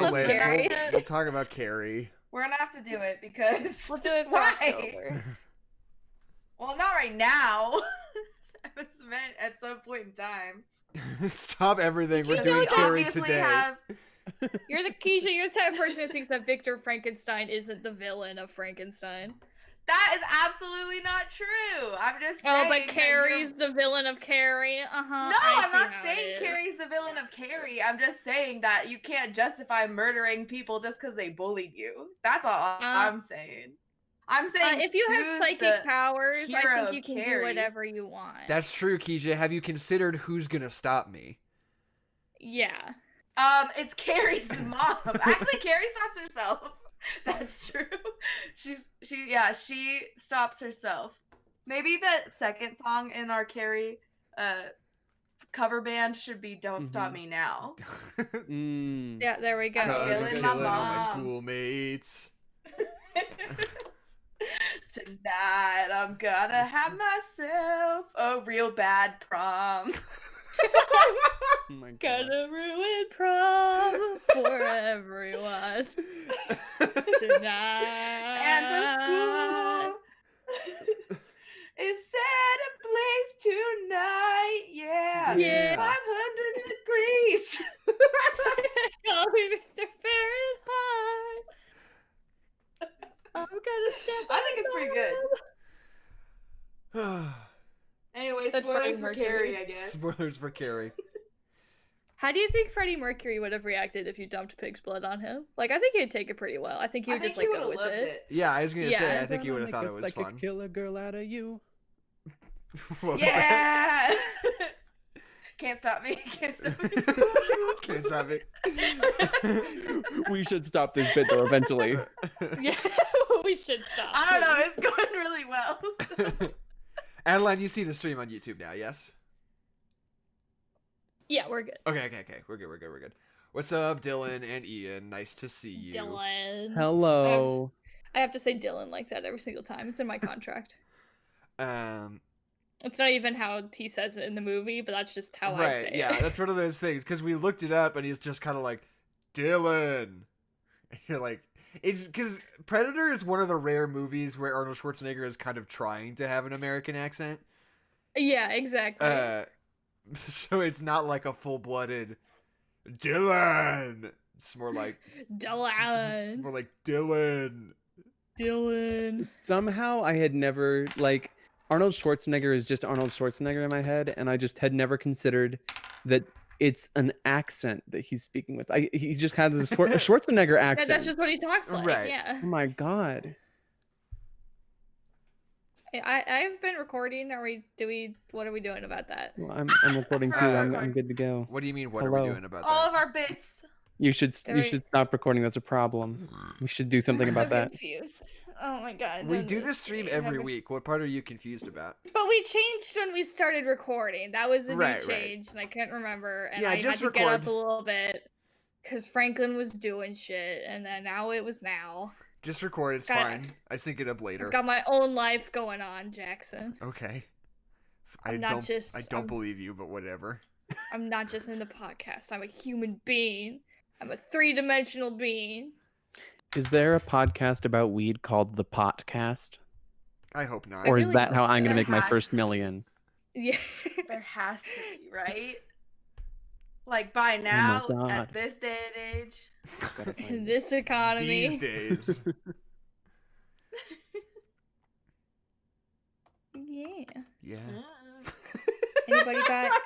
love list. Carrie. We'll talk about Carrie. We're gonna have to do it because We'll do it for why? October. Well, not right now. It was meant at some point in time. Stop everything. We're You doing know, Carrie obviously today. have- You're the Kezia. You're the type of person who thinks that Victor Frankenstein isn't the villain of Frankenstein. That is absolutely not true. I'm just Oh, saying. but that Carrie's the villain of Carrie. No, I I'm see not how saying it is. Carrie's the villain of Carrie. I'm just saying that you can't justify murdering people just because they bullied you. That's all I'm saying. I'm saying if you have Sue's psychic the powers, I hero think of you can do Carrie. whatever you want. That's true, Kezia. Have you considered who's gonna stop me? Yeah. It's Carrie's mom. Actually, Carrie stops herself. That's true. She stops herself. Maybe the second song in our Carrie cover band should be "Don't Stop Me Now." Yeah, there we go. I'm Cause I'm killing killing my all my mom. schoolmates. Tonight I'm gonna have myself a real bad prom. Oh my god. Gonna ruin prom for everyone tonight. And the school is set ablaze tonight. Yeah. Yeah. 500 degrees. Call me Mr. Fahrenheit. I'm gonna step. I think it's pretty good. Anyway, That's spoilers Freddie for Mercury. Carrie, I guess. Spoilers for Carrie. How do you think Freddie Mercury would have reacted if you dumped pig's blood on him? Like, I think he'd take it pretty well. I think he I would think just like he go would've with loved it. Yeah, I was gonna Yeah. say. I think you would have thought it was I fun. could kill a girl out of you. What was Yeah. Can't stop me. Can't stop me. that? Can't stop it. We should stop this bit though eventually. Yeah, we should stop. I don't know. It's going really well. Adeline, you see the stream on YouTube now, yes? Yeah, we're good. Okay. We're good. What's up, Dylan and Ian? Nice to see you. Dylan. Hello. I have to say Dylan like that every single time. It's in my contract. It's It's not even how he says it in the movie, but that's just how I right, say yeah, it. that's one of those things, because we looked it up, and he's just kind of like, Dylan. And you're like, it's because Predator is one of the rare movies where Arnold Schwarzenegger is kind of trying to have an American accent. Yeah, exactly. So it's not like a full-blooded Dylan. It's more like Dylan. more like Dylan. Dylan. Somehow I had never like Arnold Schwarzenegger is just Arnold Schwarzenegger in my head, and I just had never considered that it's an accent that he's speaking with. He just has a Schwarzenegger Yeah, accent. that's just what he talks like. Right. Yeah. Oh my god. I've been recording. What are we doing about that? Well, I'm recording too. I'm good to go. What do you mean, what are Hello. we doing about All that? of our bits. You should Sorry. stop recording. That's a problem. We should do something I'm about so that. confused. Oh my god. We no, do this stream every week. What part are you confused about? But we changed when we started recording. That was a Right, new right. change, and I can't remember. And Yeah, I just had to get up record. a little bit because Franklin was doing shit, and then now it was now. Just record, it's Got it. fine. I sync it up later. I've got my own life going on, Jackson. Okay. I'm not just- I don't I'm- believe you, but whatever. I'm not just in the podcast. I'm a human being. I'm a three-dimensional being. Is there a podcast about weed called The Potcast? I hope not. Or is really that hope how so. I'm gonna There make my has first to. million? Yeah. There has to be, right? Like by now, God. at this day and age. Gotta find In it. this economy. These days. Yeah. Yeah.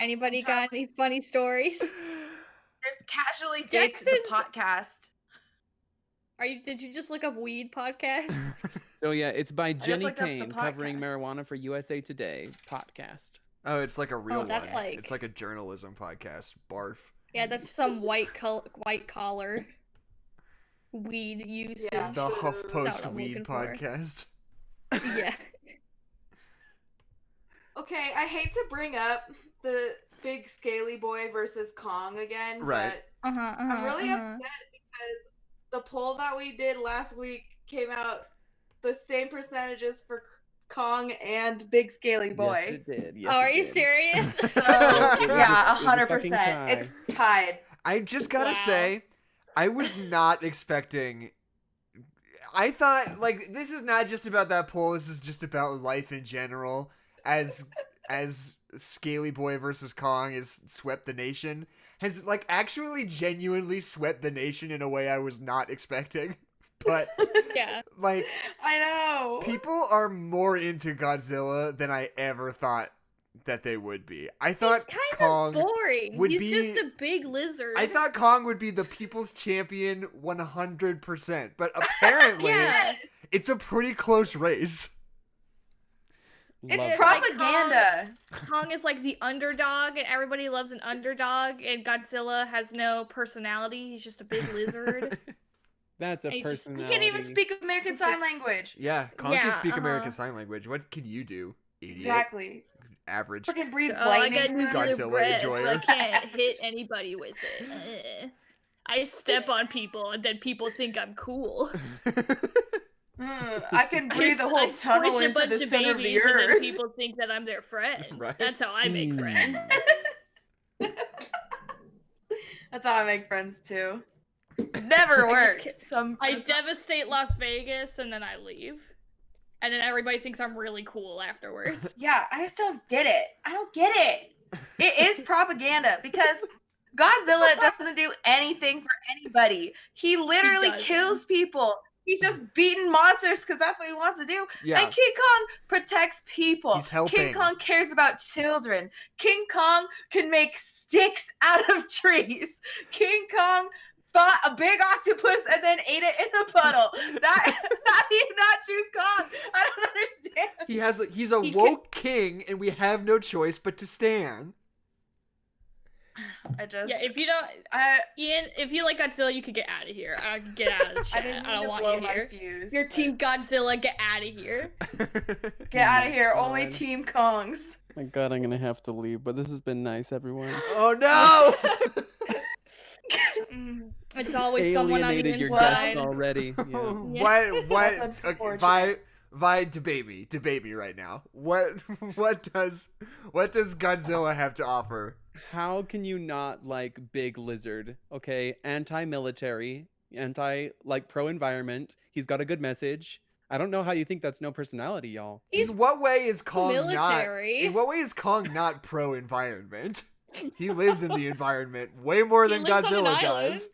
Anybody got any funny stories? There's casually Dick the Jackson's- podcast. Did you just look up weed podcast? So yeah, it's by Jenny looked up the Kane covering podcast. marijuana for USA Today podcast. Oh, it's like a real that's one. like- It's like a journalism podcast. Barf. Yeah, that's some white collar weed usage. Yeah. The That's HuffPost what I'm Weed looking for. podcast. Yeah. Okay, I hate to bring up the big scaly boy versus Kong again, Right. but Uh-huh, I'm really upset because the poll that we did last week came out the same percentages for Kong and Big Scaly Boy. Yes, it did. Yes, Oh, are it you did. serious? So It was a- yeah, it was a fucking 100%. tie. It's tied. I just gotta Wow. say, I was not expecting. I thought like this is not just about that poll. This is just about life in general. As Scaly Boy versus Kong has swept the nation, has like actually genuinely swept the nation in a way I was not expecting. But Yeah. like I know. people are more into Godzilla than I ever thought that they would be. I thought He's kind Kong of boring. would He's be- just a big lizard. I thought Kong would be the people's champion 100%, but apparently Yeah. it's a pretty close race. It's Love it. propaganda. Kong is like the underdog, and everybody loves an underdog, and Godzilla has no personality. He's just a big lizard. That's a I just- You personality. can't even speak American Sign Just- Language. Yeah, Kong can Yeah, speak American uh-huh. Sign Language. What can you do, idiot? Exactly. Average. Freaking breathe Oh, I lightning. got nuclear Godzilla breath. enjoyer. I can't hit anybody with it. I step on people, and then people think I'm cool. I can breathe the whole I tunnel squish a into bunch the of center of the babies, and then earth. people think that I'm their friend. Right. That's how I make friends. That's how I make friends too. Never I just works. Some I devastate Las Vegas, and then I leave. And then everybody thinks I'm really cool afterwards. Yeah, I just don't get it. I don't get it. It is propaganda because Godzilla doesn't do anything for anybody. He literally doesn't. kills people. He's just beating monsters because that's what he wants to do. Yeah. And King Kong protects people. He's helping. King Kong cares about children. King Kong can make sticks out of trees. King Kong fought a big octopus and then ate it in a puddle. How do you not choose Kong? I don't understand. He's a He woke king, and we have no choice but to stand. I just Yeah, if you don't, Ian, if you like Godzilla, you could get out of here. I can get out of the I chat. didn't I mean don't to want blow you my here. fuse. Your but- team Godzilla, get out of here. Get out of here. Oh, Only God. Team Kongs. My God, I'm gonna have to leave, but this has been nice, everyone. Oh no! It's always someone on the Alienated your inside. guests already. Yeah. What? That's Okay, unfortunate. Vi, debate me right now. What does Godzilla have to offer? How can you not like Big Lizard? Okay, anti-military, like pro-environment. He's got a good message. I don't know how you think that's no personality, y'all. In what way is Kong military. not? In what way is Kong not pro-environment? He lives in the environment way more He than lives on an Godzilla island. does.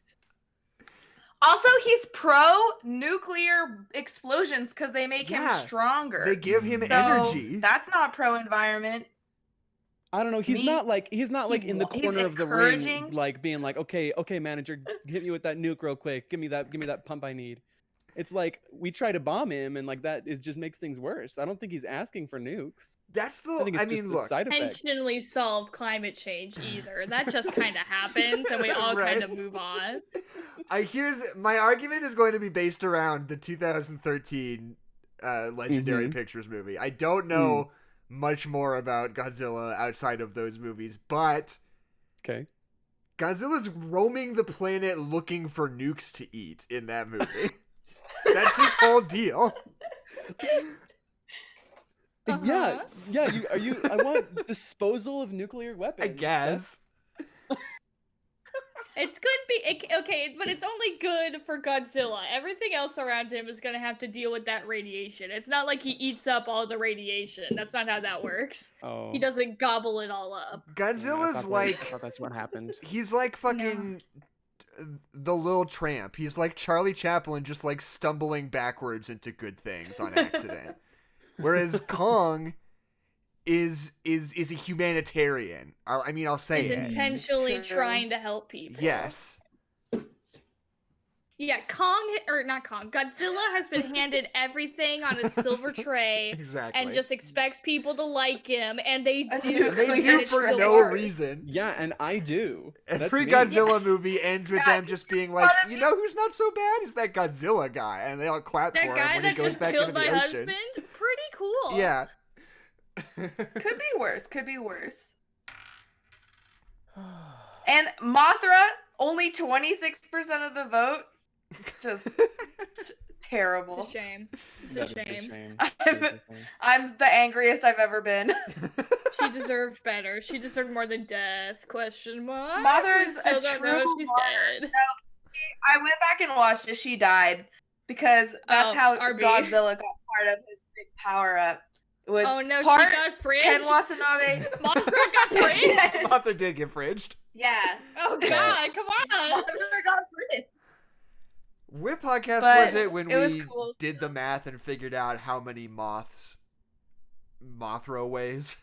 Also, he's pro nuclear explosions because they make Yeah, him stronger. They give him So, energy. That's not pro environment. I don't know. He's Me- not like in the he's corner of the ring, encouraging- like being like, okay, manager, hit me with that nuke real quick. Give me that pump I need. It's like we try to bomb him, and like that is just makes things worse. I don't think he's asking for nukes. That's the. I think it's I mean, just look. a side effect. Intentionally solve climate change either. That just kind of happens, and we all Right. kind of move on. Here's my argument is going to be based around the 2013 Legendary Mhm. Pictures movie. I don't know much more about Godzilla outside of those movies, but Okay. Godzilla's roaming the planet looking for nukes to eat in that movie. That's his whole deal. Yeah. I want disposal of nuclear weapons. I guess. It's okay, but it's only good for Godzilla. Everything else around him is gonna have to deal with that radiation. It's not like he eats up all the radiation. That's not how that works. Oh. He doesn't gobble it all up. Godzilla's like I thought that's what happened. he's like fucking the little tramp. He's like Charlie Chaplin, just like stumbling backwards into good things on accident. Whereas Kong is a humanitarian. I'll say He's it. intentionally True. trying to help people. Yes. Yeah, Godzilla has been handed everything on a silver tray Exactly. and just expects people to like him, and they A do. nuclear they and do it for still no works. reason. Yeah, and I do. That's Every me. Godzilla movie ends with Yeah, them just being like, you know who's not so bad? It's that Godzilla guy. And they all clap That for him guy when he that goes just back killed into my the ocean. husband, pretty cool. Yeah. Could be worse. Could be worse. And Mothra, only 26% of the vote. Just terrible. It's a shame. It's That a is shame. I'm the angriest I've ever been. She deserved better. She deserved more than death. Question mark. Mother We is still a don't true know if she's martyr. dead. I went back and watched it. She died because that's how RB. Godzilla got part of his big power up. It was Oh no, she part got fridged. Ken Watanabe. Mothra got fridged. Mothra did get fridged. Yeah. Oh god, come on. Mothra got fridged. What podcast But was it when it was we cool. did the math and figured out how many moths Mothra weighs?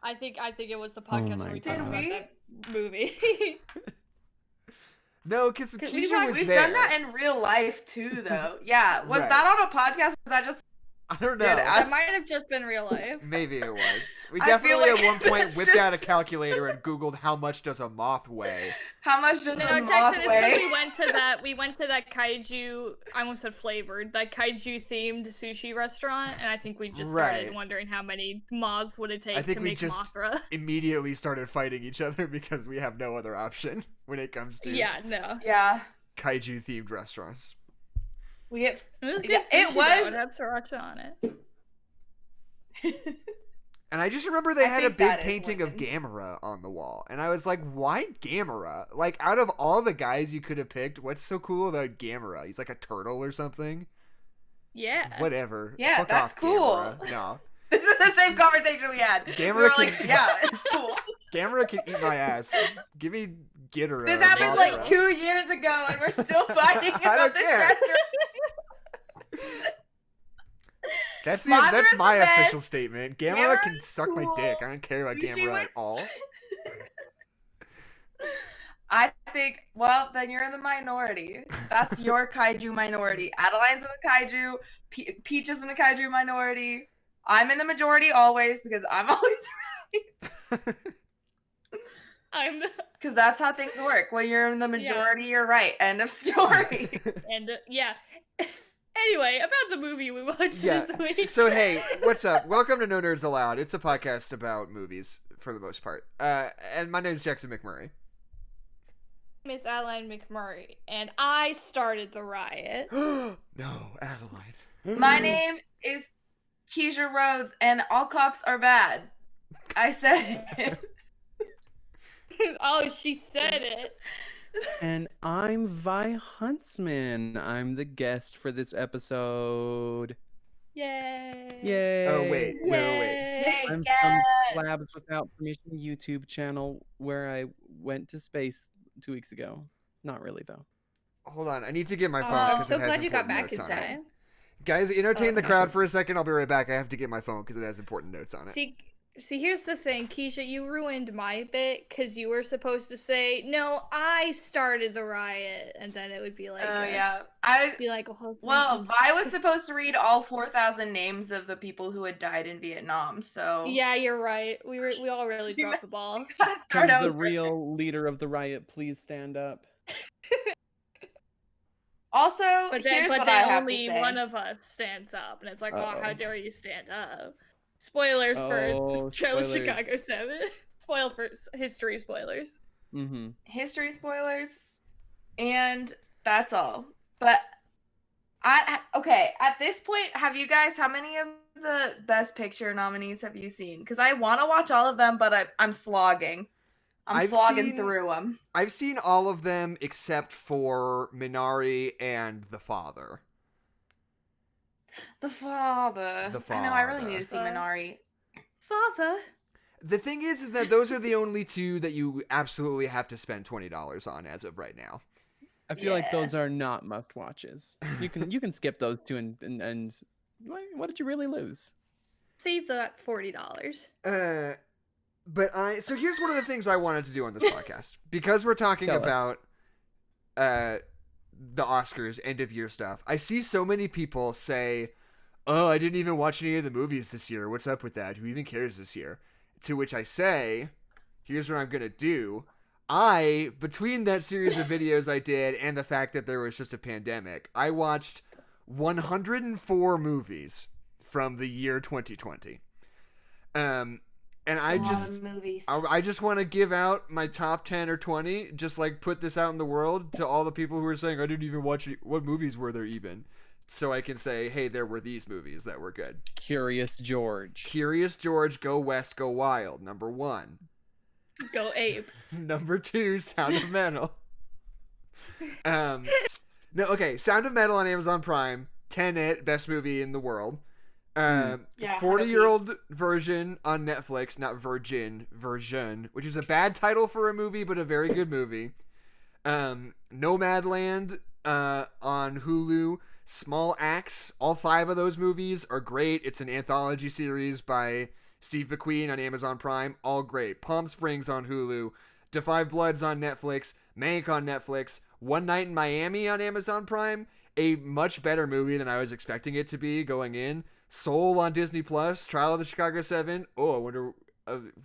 I think it was the podcast my where we talked God. about Did that movie. No, because 'Cause Kezia was We've there. done that in real life too, though. Yeah. Was Right. that on a podcast? Was that just I don't know. Dude, That might have just been real life. Maybe it was. We I feel definitely like at one point it's whipped out a just- calculator and Googled how much does a moth weigh. how much does No, the Jackson, moth it's because weigh? we went to that kaiju, I almost said flavored, that kaiju themed sushi restaurant, and I think we just started Right. wondering how many moths would it take think to we make just- Mothra. Immediately started fighting each other because we have no other option when it comes to Yeah, no. Yeah. kaiju themed restaurants. We get It was good Yeah, sushi, it was- though. It had sriracha on it. And I just remember they I had a think big that is painting of Lincoln. Gamera on the wall. And I was like, why Gamera? Like, out of all the guys you could have picked, what's so cool about Gamera? He's like a turtle or something? Yeah. Whatever. Yeah, Fuck that's off, cool. Gamera. No. This is the same conversation we had. Gamera we were can- like, yeah, it's cool. Gamera can eat my ass. Give me Gittera. This or happened like Mothra. 2 years ago, and we're still fighting I don't about this care. restaurant. That's Mothra's my the best. official statement. Gamera can Gamera's suck my cool. dick. I don't care about Sushi Gamera at was- all. I think, well, then you're in the minority. That's your kaiju minority. Adeline's in the kaiju. Peach is in the kaiju minority. I'm in the majority always because I'm always I'm because that's how things work. When you're in the majority, you're right. End of story. and yeah. Anyway, about the movie we watched Yeah. this week. So hey, what's up? Welcome to No Nerds Allowed. It's a podcast about movies for the most part. And my name is Jackson McMurray. Miss Adeline McMurray, and I started the riot. No, Adeline. My name is Kezia Rhodes, and all cops are bad. I said it. Oh, she said it. And I'm Vi Huntsman. I'm the guest for this episode. Yay. Yay. Oh wait. Yay. I'm Yes. from Collabs Without Permission YouTube channel where I went to space 2 weeks ago. Not really though. Hold on. I need to get my phone. I'm 'cause so it has glad you got important back in notes on it. time. Guys, entertain the Okay. crowd for a second. I'll be right back. I have to get my phone because it has important notes on it. See, here's the thing, Keisha, you ruined my bit because you were supposed to say, "No, I started the riot," and then it would be like, Oh yeah, I be like, "Oh, well, Vi was supposed to read all 4,000 names of the people who had died in Vietnam. So yeah, you're right. We all really You dropped the ball." gotta Can start the over. real leader of the riot please stand up? Also, But here's then what I have only to say. one of us stands up, and it's like, "Oh, how Uh-oh. dare you stand up?" Spoilers Oh, for spoilers. Chicago 7. Spoil for history spoilers. Mm-hmm. History spoilers, and that's all. But okay, at this point, have you guys? How many of the Best Picture nominees have you seen? Because I want to watch all of them, but I'm slogging. I'm I've slogging seen- through them. I've seen all of them except for Minari and The Father. The Father. The I know. I really Father. need to see Uh, Minari. Father. The thing is that those are the only two that you absolutely have to spend $20 on as of right now. I feel like Yeah. those are not must watches. You can skip those two and what did you really lose? Save that $40. So here's one of the things I wanted to do on this podcast. Because we're talking Tell us. about the Oscars end of year stuff. I see so many people say, "Oh, I didn't even watch any of the movies this year. What's up with that? Who even cares this year?" To which I say, here's what I'm going to do. Between that series of videos I did and the fact that there was just a pandemic, I watched 104 movies from the year 2020. And I A lot just of movies. I just want to give out my top 10 or 20, just like put this out in the world to all the people who are saying, "I didn't even watch it. What movies were there even?" So I can say, hey, there were these movies that were good. Curious George. Curious George, Go West, Go Wild, number 1. Go ape. Number 2, Sound of Metal. No, okay. Sound of Metal on Amazon Prime. Tenet, best movie in the world. Yeah, 40-year-old version on Netflix, not version, which is a bad title for a movie, but a very good movie. Nomadland on Hulu. Small Axe. All 5 of those movies are great. It's an anthology series by Steve McQueen on Amazon Prime. All great. Palm Springs on Hulu. Da 5 Bloods on Netflix. Mank on Netflix. One Night in Miami on Amazon Prime. A much better movie than I was expecting it to be going in. Soul on Disney Plus. Trial of the Chicago 7. Oh, I wonder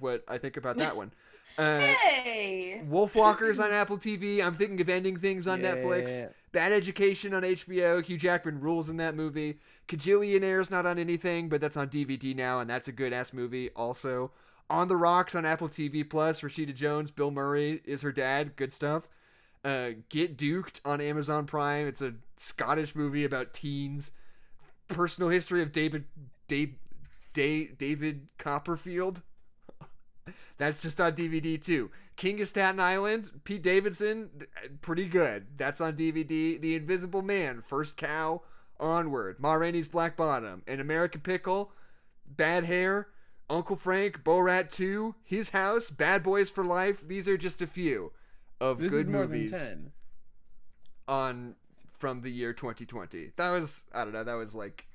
what I think about that one. Hey! Wolfwalkers on Apple TV. I'm thinking of ending things on Netflix. Bad Education on HBO. Hugh Jackman rules in that movie. Kajillionaire's not on anything, but that's on DVD now, and that's a good-ass movie also. On the Rocks on Apple TV Plus. Rashida Jones. Bill Murray is her dad. Good stuff. Get Duked on Amazon Prime. It's a Scottish movie about teens. Personal history of David Copperfield. That's just on DVD too. King of Staten Island, Pete Davidson, pretty good. That's on DVD. The Invisible Man, First Cow, Onward, Ma Rainey's Black Bottom, An American Pickle, Bad Hair, Uncle Frank, Borat 2, His House, Bad Boys for Life. These are just a few of good movies on from the year 2020. That was, I don't know, that was like,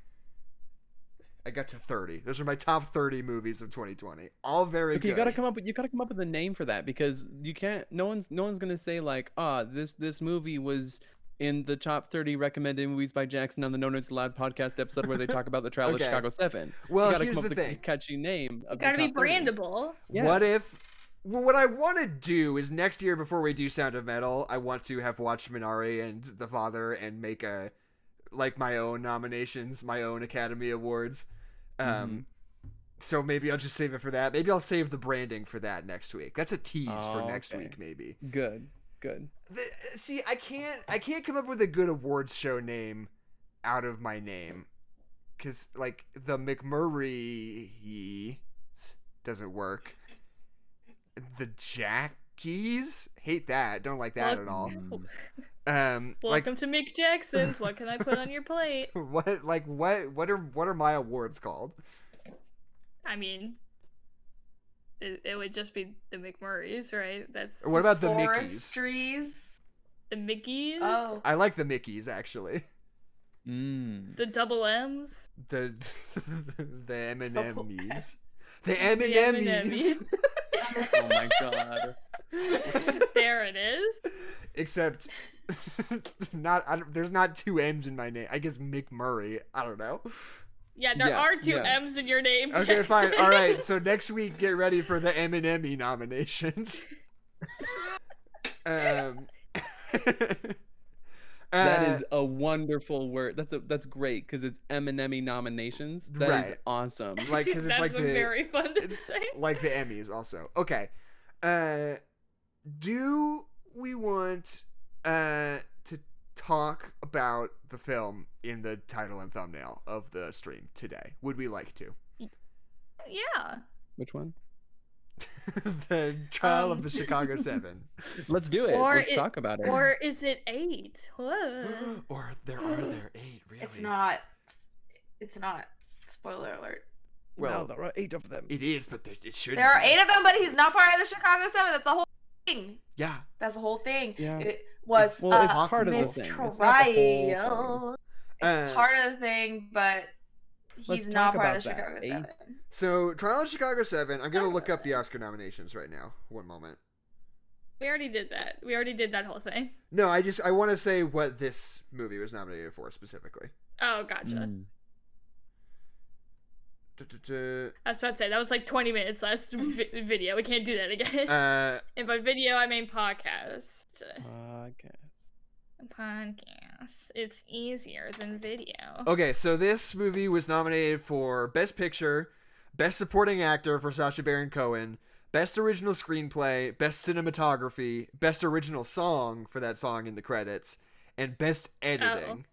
I got to 30. Those are my top 30 movies of 2020. All very good. You gotta come up with a name for that, because you can't. No one's gonna say like, this movie was in the top 30 recommended movies by Jackson on the No Notes Allowed podcast episode where they talk about the trial of Chicago 7. Well, you gotta here's come up the with thing. a catchy name. It gotta be brandable. Yeah. What if? Well, what I want to do is next year, before we do Sound of Metal, I want to have watched Minari and The Father and make my own nominations, my own Academy Awards. So maybe I'll just save it for that. Maybe I'll save the branding for that next week. That's a tease for next week, maybe. Good. See, I can't come up with a good awards show name out of my name, because like the McMurray doesn't work. The Jackies, hate that. Don't like that at all. Welcome to Mick Jackson's. What can I put on your plate? What are my awards called? I mean, it would just be the McMurrays, right? That's What about the Mickeys? Forestries. the Mickeys. Oh. I like the Mickeys actually. The double M's. The M&M's. The The M&M's. Oh my god. There it is. Except there's not 2 M's in my name. I guess McMurray. I don't know. Yeah, there Yeah, are 2 yeah. M's in your name. Okay, Jackson. fine. All right. So next week, get ready for the M&M nominations. That is a wonderful word. That's great, because it's M&M nominations. That is Right. awesome. like because it's That's like the very fun to it's say. like the Emmys also. Okay. Do we want to talk about the film in the title and thumbnail of the stream today? Would we like to? Yeah. Which one? The trial of the Chicago 7. Let's do it. Let's talk about it. Or is it 8? What? Or there 8, really? It's not. Spoiler alert. Well, no, there are 8 of them. it is, but it should. There are 8 of them, but he's not part of the Chicago 7. That's the whole thing. Yeah. That's the whole thing. Yeah. It was Well, it's part of the thing. It's not the whole thing. mistrial. It's part of the thing, but Let's he's not talk part of the about Chicago that. 7. So, Trial of Chicago 7. I'm gonna look up the Oscar nominations right now. One moment. We already did that. We already did that whole thing. No, I want to say what this movie was nominated for specifically. Oh, gotcha. I was about to say, that was like 20 minutes last video. We can't do that again. And by video, I mean podcast. Podcast. It's easier than video. Okay, so this movie was nominated for Best Picture, Best Supporting Actor for Sacha Baron Cohen, Best Original Screenplay, Best Cinematography, Best Original Song for that song in the credits, and Best Editing.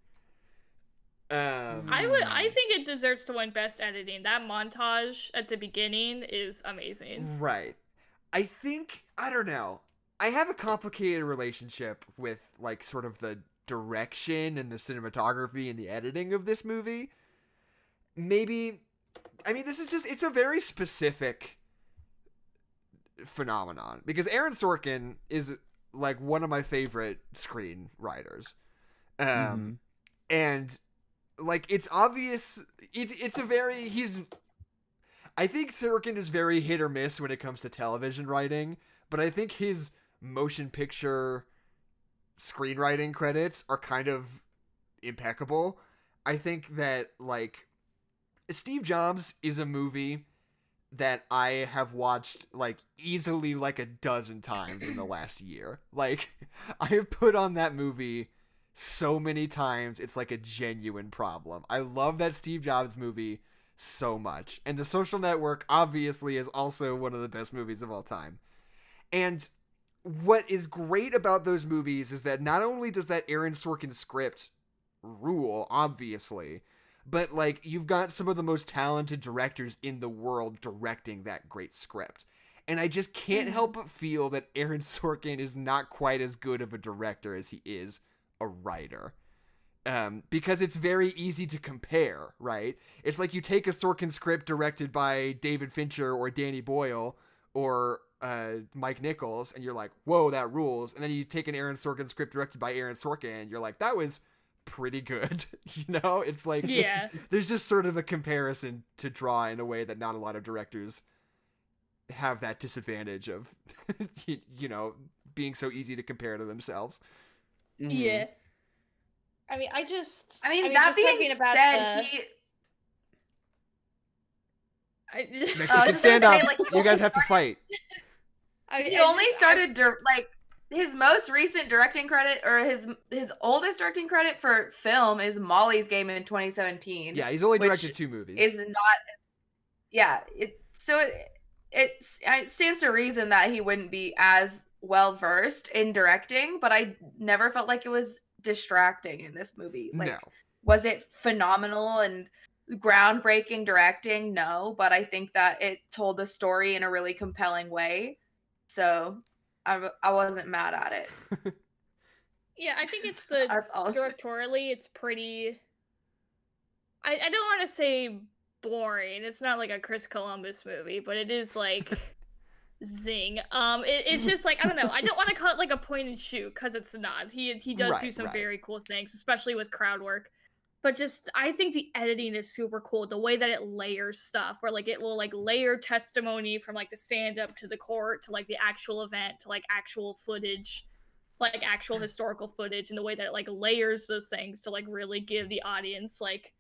I think it deserves to win Best Editing. That montage at the beginning is amazing. Right. I don't know. I have a complicated relationship with like sort of the direction and the cinematography and the editing of this movie. Maybe, I mean, this is just, it's a very specific phenomenon because Aaron Sorkin is like one of my favorite screenwriters. And like, it's obvious, it's a very, I think Sorkin is very hit or miss when it comes to television writing, but I think his motion picture screenwriting credits are kind of impeccable. I think that, like, Steve Jobs is a movie that I have watched, like, easily, like, a dozen times in the last year. Like, I have put on that movie so many times, it's like a genuine problem. I love that Steve Jobs movie so much. And The Social Network, obviously, is also one of the best movies of all time. And what is great about those movies is that not only does that Aaron Sorkin script rule, obviously, but, like, you've got some of the most talented directors in the world directing that great script. And I just can't help but feel that Aaron Sorkin is not quite as good of a director as he is a writer. Because it's very easy to compare, right? It's like you take a Sorkin script directed by David Fincher or Danny Boyle or Mike Nichols, and you're like, whoa, that rules. And then you take an Aaron Sorkin script directed by Aaron Sorkin, and you're like, that was pretty good. You know, it's like, there's just sort of a comparison to draw in a way that not a lot of directors have that disadvantage of, you know, being so easy to compare to themselves. Yeah. I mean, that just being said, Mexican standoff. Like, you guys have to fight. He only started like his most recent directing credit, or his oldest directing credit for film, is Molly's Game in 2017. Yeah, he's only directed 2 movies. Is not. Yeah, it stands to reason that he wouldn't be as well versed in directing, but I never felt like it was distracting in this movie. Like, no. Was it phenomenal and groundbreaking directing? No, but I think that it told the story in a really compelling way. So I wasn't mad at it. Yeah, I think it's directorially, it's pretty, I don't want to say boring. It's not like a Chris Columbus movie, but it is like zing. It's just like, I don't know. I don't want to call it like a point and shoot, because it's not. He does do some very cool things, especially with crowd work. But just, I think the editing is super cool. The way that it layers stuff, where like it will like layer testimony from like the stand up to the court to like the actual event to like actual footage, like actual historical footage, and the way that it like layers those things to like really give the audience like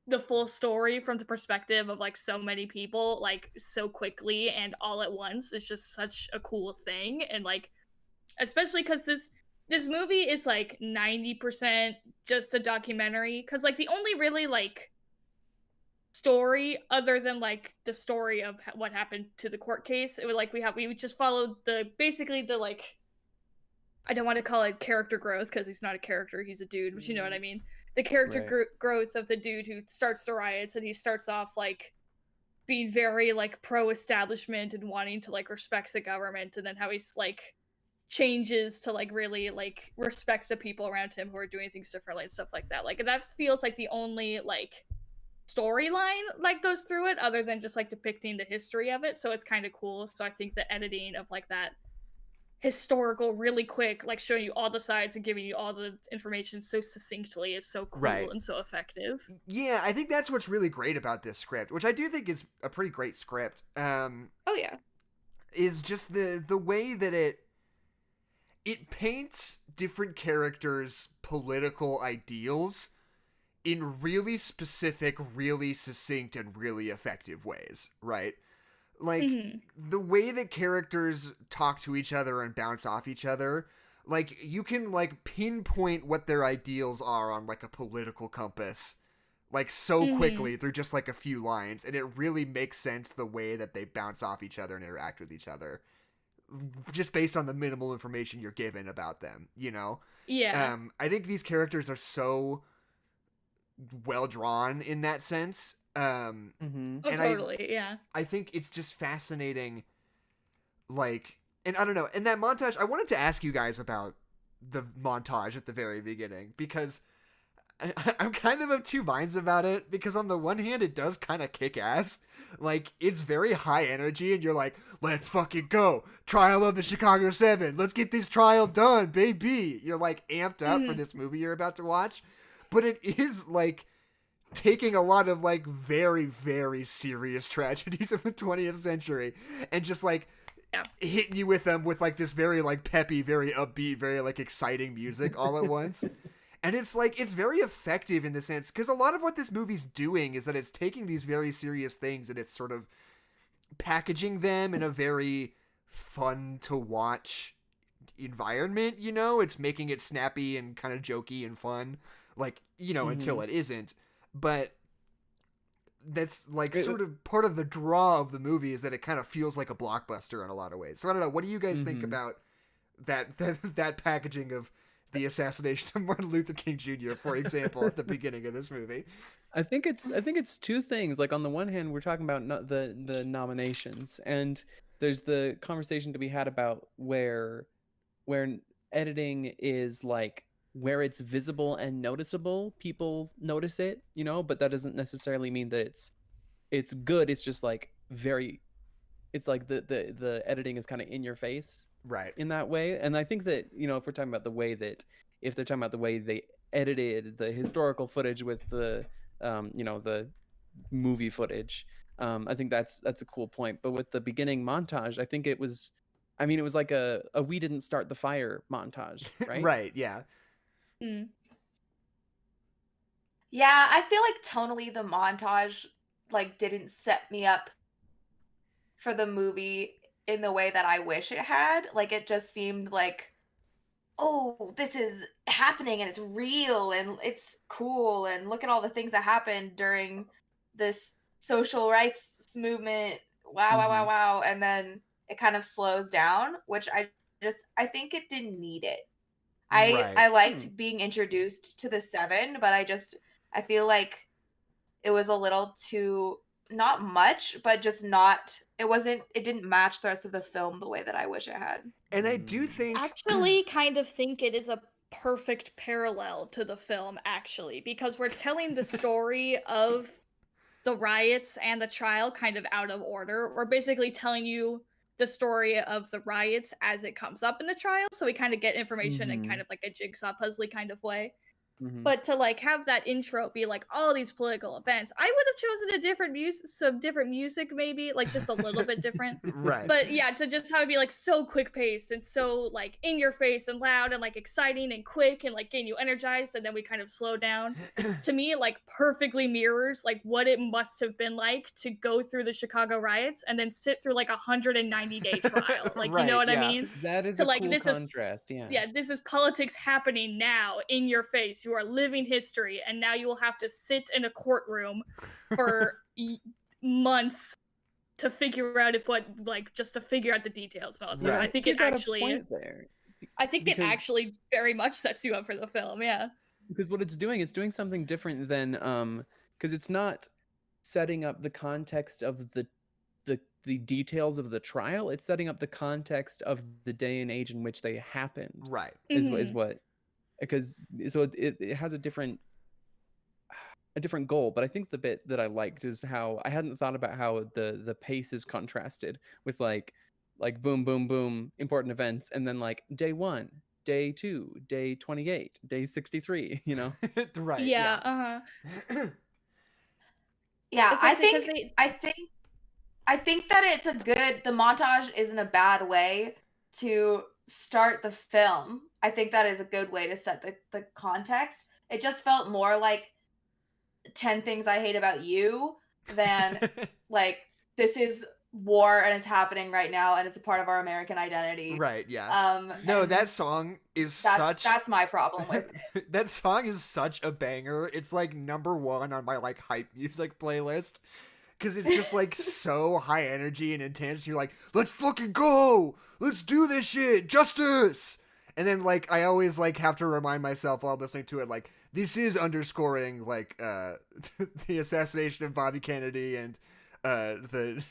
the full story from the perspective of like so many people, like so quickly and all at once, is just such a cool thing. And like, especially because this movie is like 90% just a documentary, because like the only really like story other than like the story of what happened to the court case, it was like we just followed basically the like, I don't want to call it character growth because he's not a character, he's a dude, but you know what I mean, the character growth of the dude who starts the riots. And he starts off like being very like pro-establishment and wanting to like respect the government, and then how he's like changes to like really like respect the people around him who are doing things differently and stuff like that. Like, that feels like the only like storyline like goes through it, other than just like depicting the history of it. So it's kind of cool. So I think the editing of like that historical, really quick, like showing you all the sides and giving you all the information so succinctly is so cool and so effective. Yeah, I think that's what's really great about this script, which I do think is a pretty great script. Is just the way that it paints different characters' political ideals in really specific, really succinct, and really effective ways, right? Like, the way that characters talk to each other and bounce off each other, like, you can, like, pinpoint what their ideals are on, like, a political compass, like, so quickly through just, like, a few lines, and it really makes sense the way that they bounce off each other and interact with each other, just based on the minimal information you're given about them, you know? Yeah. I think these characters are so well drawn in that sense. Totally. I think it's just fascinating, like, And I don't know, in that montage, I wanted to ask you guys about the montage at the very beginning, because I'm kind of two minds about it, because on the one hand, it does kind of kick ass. Like, it's very high energy, and you're like, let's fucking go. Trial of the Chicago 7. Let's get this trial done, baby. You're, like, amped up for this movie you're about to watch. But it is, like, taking a lot of, like, very, very serious tragedies of the 20th century and just, like, hitting you with them with, like, this very, like, peppy, very upbeat, very, like, exciting music all at once. And it's, like, it's very effective in the sense, because a lot of what this movie's doing is that it's taking these very serious things and it's sort of packaging them in a very fun to watch environment, you know? It's making it snappy and kind of jokey and fun, like, you know, until it isn't. But that's, like, sort of part of the draw of the movie is that it kind of feels like a blockbuster in a lot of ways. So I don't know, what do you guys think about that packaging of the assassination of Martin Luther King Jr., for example, at the beginning of this movie? I think it's two things. Like, on the one hand, we're talking about the nominations, and there's the conversation to be had about where editing is, like, where it's visible and noticeable, people notice it, you know, but that doesn't necessarily mean that it's good. It's just, like, it's like the editing is kind of in your face, right, in that way. And I think that, you know, if they're talking about the way they edited the historical footage with the you know, the movie footage, I think that's a cool point. But with the beginning montage, I think it was like a we didn't start the fire montage, right? Right, yeah. Yeah, I feel like tonally the montage, like, didn't set me up for the movie in the way that I wish it had. Like, it just seemed like, oh, this is happening and it's real and it's cool, and look at all the things that happened during this social rights movement. Wow, wow, wow, wow. And then it kind of slows down, which I think it didn't need it. I liked being introduced to the 7, but I feel like it was a little too, not much, but just not, it didn't match the rest of the film the way that I wish it had. And I do think, actually kind of think it is a perfect parallel to the film, actually, because we're telling the story of the riots and the trial kind of out of order. We're basically telling you the story of the riots as it comes up in the trial, so we kind of get information in kind of like a jigsaw puzzly kind of way. But to, like, have that intro be like all these political events, I would have chosen some different music, maybe, like, just a little bit different. right. But yeah, to just have it be like so quick paced and so, like, in your face and loud and, like, exciting and quick and, like, getting you energized, and then we kind of slow down. To me, it, like, perfectly mirrors, like, what it must have been like to go through the Chicago riots and then sit through, like, 190-day trial. Like, right, you know what yeah. I mean? That is to, a like, cool this contrast. yeah, this is politics happening now in your face. You are living history, and now you will have to sit in a courtroom for months to figure out just to figure out the details and all that stuff. I think it actually it actually very much sets you up for the film, yeah. Because what it's doing something different than because it's not setting up the context of the details of the trial. It's setting up the context of the day and age in which they happened. Right. Is what, because so it has a different goal. But I think the bit that I liked is how I hadn't thought about how the pace is contrasted with like boom, boom, boom, important events, and then, like, day 1, day 2, day 28, day 63, you know? Right. Yeah. Yeah, I think that the montage isn't a bad way to start the film. I think that is a good way to set the context. It just felt more like 10 Things I Hate About You than like, this is war and it's happening right now and it's a part of our American identity. Right, yeah. No, that song is that's my problem with it. That song is such a banger. It's like #1 on my, like, hype music playlist. Because it's just, like, so high energy and intense. You're like, let's fucking go! Let's do this shit! Justice! And then, like, I always, like, have to remind myself while listening to it, like, this is underscoring, like, the assassination of Bobby Kennedy and the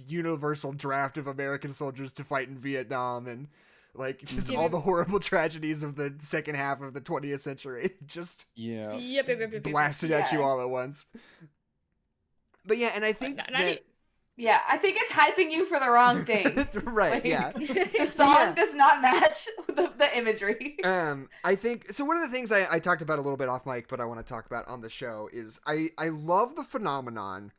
universal draft of American soldiers to fight in Vietnam, and like just all the horrible tragedies of the second half of the 20th century just blasted at you all at once. But yeah, and I think yeah, I think it's hyping you for the wrong thing. Right, like, yeah. The song does not match the imagery. I think, so one of the things I talked about a little bit off mic, but I want to talk about on the show is I love the phenomenon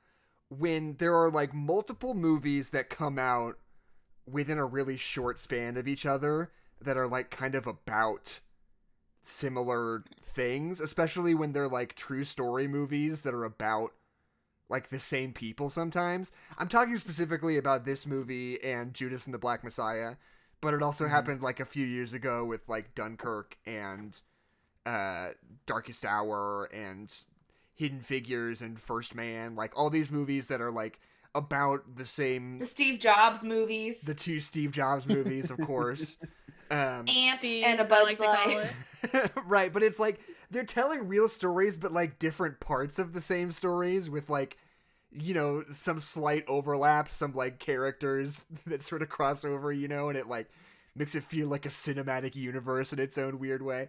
when there are like multiple movies that come out within a really short span of each other that are like kind of about similar things, especially when they're like true story movies that are about like the same people sometimes. I'm talking specifically about this movie and Judas and the Black Messiah, but it also happened like a few years ago with like Dunkirk and Darkest Hour and Hidden Figures and First Man, like all these movies that are like about the same... The Steve Jobs movies. The two Steve Jobs movies, of course. Ants Steve, and a Bug's Life. Right, but it's like they're telling real stories, but like different parts of the same stories with like, you know, some slight overlap, some like characters that sort of cross over, you know, and it like makes it feel like a cinematic universe in its own weird way.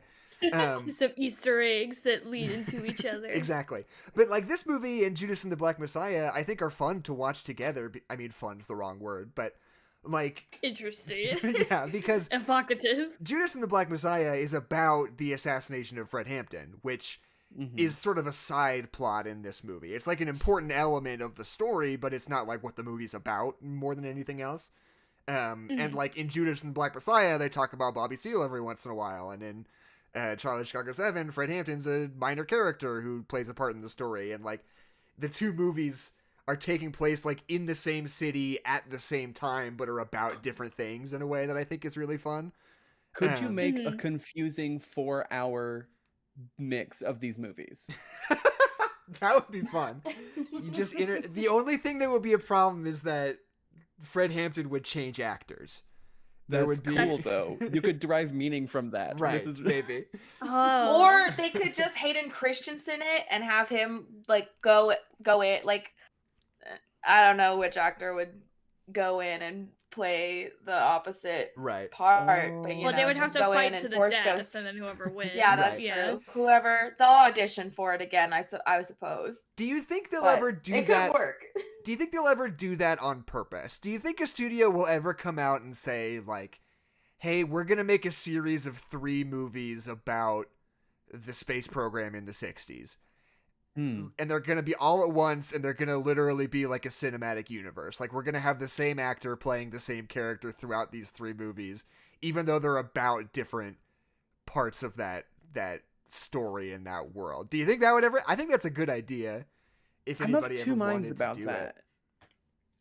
Some Easter eggs that lead into each other. Exactly. But like this movie and Judas and the Black Messiah, I think are fun to watch together. I mean, fun's the wrong word, but like... Interesting. Yeah, because... Evocative. Judas and the Black Messiah is about the assassination of Fred Hampton, which is sort of a side plot in this movie. It's like an important element of the story, but it's not like what the movie's about more than anything else. And like in Judas and the Black Messiah, they talk about Bobby Seale every once in a while, and in Charlie Chicago 7, Fred Hampton's a minor character who plays a part in the story, and like the two movies are taking place like in the same city at the same time, but are about different things in a way that I think is really fun. Could you make a confusing 4-hour mix of these movies? That would be fun. You just the only thing that would be a problem is that Fred Hampton would change actors. That would be cool, though. You could derive meaning from that. Right, maybe. Or they could just Hayden Christensen it and have him like go it. Like, I don't know which actor would go in and play the opposite part. But, you know, they would have to fight to the death, and then whoever wins. Yeah, that's true. Whoever, they'll audition for it again, I suppose. Do you think they'll ever do that? It could work. Do you think they'll ever do that on purpose? Do you think a studio will ever come out and say, like, hey, we're going to make a series of 3 movies about the space program in the 60s? And they're going to be all at once, and they're going to literally be like a cinematic universe. Like, we're going to have the same actor playing the same character throughout these 3 movies, even though they're about different parts of that story in that world. Do you think that would ever... I think that's a good idea. If anybody I'm of two minds about that. It.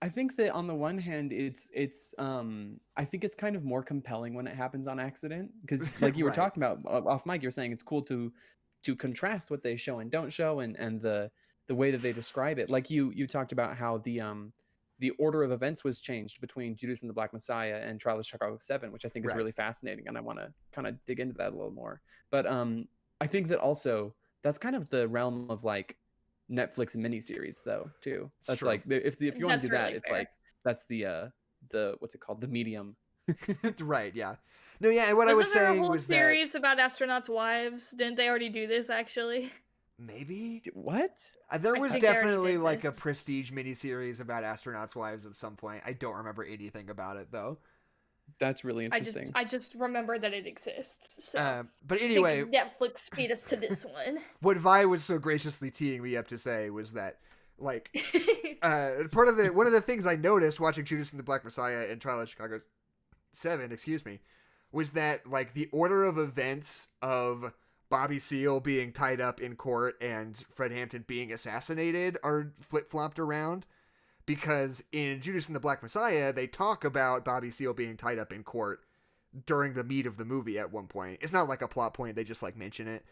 I think that on the one hand, it's I think it's kind of more compelling when it happens on accident, because like you were talking about off mic, you're saying it's cool to contrast what they show and don't show, and the way that they describe it. Like you talked about how the order of events was changed between Judas and the Black Messiah and Trial of Chicago 7, which I think is really fascinating, and I want to kind of dig into that a little more. But I think that also that's kind of the realm of like Netflix miniseries though too. That's like if you want to do that, it's like that's the what's it called, the medium. Right. Yeah. No. Yeah. And what I was saying was that series about astronauts' wives. Didn't they already do this actually? Maybe. What? There was definitely like a prestige miniseries about astronauts' wives at some point. I don't remember anything about it though. That's really interesting. I just remember that it exists. So but anyway, Netflix beat us to this one. What Vi was so graciously teeing me up to say was that, like, one of the things I noticed watching Judas and the Black Messiah and Trial of Chicago 7, was that like the order of events of Bobby Seale being tied up in court and Fred Hampton being assassinated are flip-flopped around. Because in Judas and the Black Messiah, they talk about Bobby Seale being tied up in court during the meat of the movie at one point. It's not like a plot point, they just like mention it.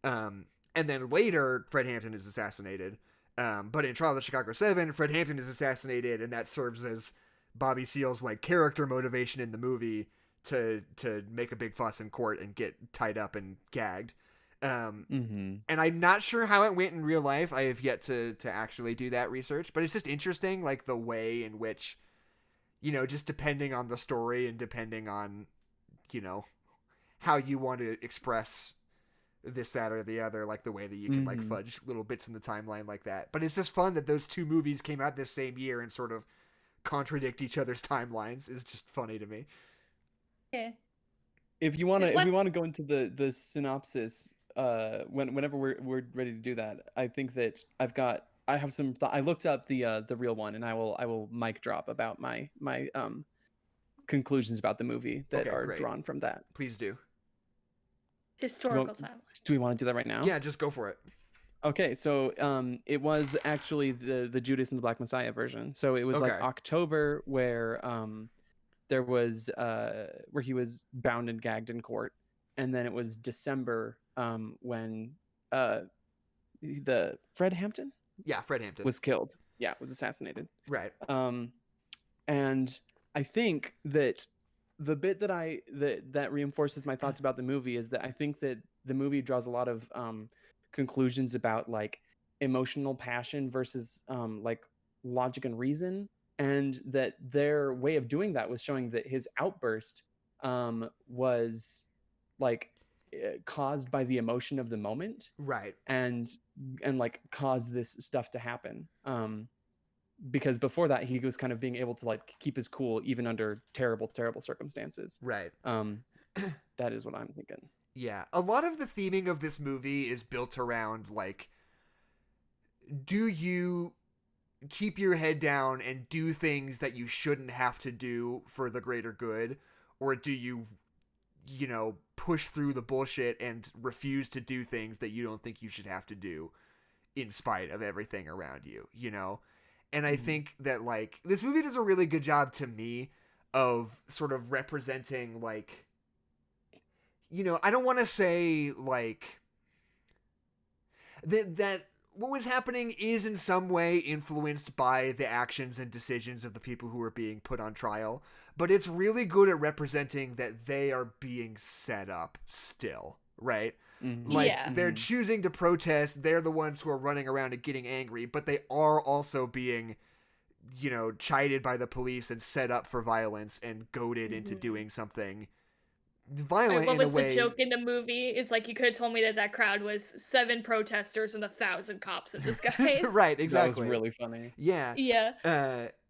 And then later, Fred Hampton is assassinated. But in Trial of Chicago 7, Fred Hampton is assassinated, and that serves as Bobby Seale's like character motivation in the movie to make a big fuss in court and get tied up and gagged. And I'm not sure how it went in real life. I have yet to actually do that research, but it's just interesting, like the way in which, you know, just depending on the story and depending on, you know, how you want to express this, that, or the other, like the way that you can like fudge little bits in the timeline like that. But it's just fun that those two movies came out this same year and sort of contradict each other's timelines. Is just funny to me. Yeah. If we want to go into the synopsis, whenever we're ready to do that, I think that I have some. I looked up the real one, and I will mic drop about my conclusions about the movie that are drawn from that. Please do. Historical timeline. Do we want to do that right now? Yeah, just go for it. Okay, so it was actually the Judas and the Black Messiah version. So it was like October where there was where he was bound and gagged in court, and then it was December when the Fred Hampton was killed. Yeah, was assassinated. Right. And I think that the bit that reinforces my thoughts about the movie is that I think that the movie draws a lot of conclusions about like emotional passion versus like logic and reason, and that their way of doing that was showing that his outburst was like caused by the emotion of the moment, right, and like caused this stuff to happen. Because before that he was kind of being able to like keep his cool even under terrible circumstances. Right. That is what I'm thinking. Yeah, a lot of the theming of this movie is built around like, do you keep your head down and do things that you shouldn't have to do for the greater good, or do you know, push through the bullshit and refuse to do things that you don't think you should have to do in spite of everything around you, you know? And I think that, like, this movie does a really good job, to me, of sort of representing, like, you know, I don't want to say, like, that what was happening is in some way influenced by the actions and decisions of the people who are being put on trial, but it's really good at representing that they are being set up still, right? Like, they're choosing to protest, they're the ones who are running around and getting angry, but they are also being, you know, chided by the police and set up for violence and goaded into doing something violent. What was the joke in the movie? Is like, you could have told me that crowd was 7 protesters and 1,000 cops in disguise. Right, exactly. That was really funny. Yeah.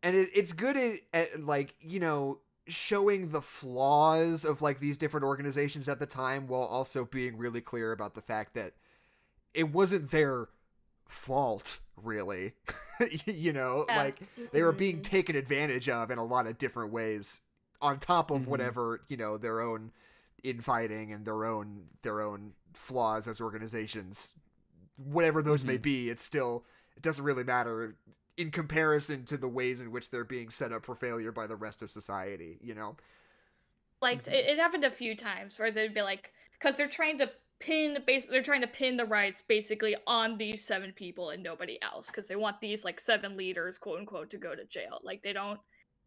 And it's good at like, you know, showing the flaws of like these different organizations at the time, while also being really clear about the fact that it wasn't their fault, really. You know, like, they were being taken advantage of in a lot of different ways, on top of whatever, you know, their own infighting and their own flaws as organizations, whatever those may be. It doesn't really matter in comparison to the ways in which they're being set up for failure by the rest of society, you know? Like, it happened a few times where they'd be like, because they're trying to pin the riots basically on these 7 people and nobody else, because they want these like 7 leaders, quote unquote, to go to jail. Like, they don't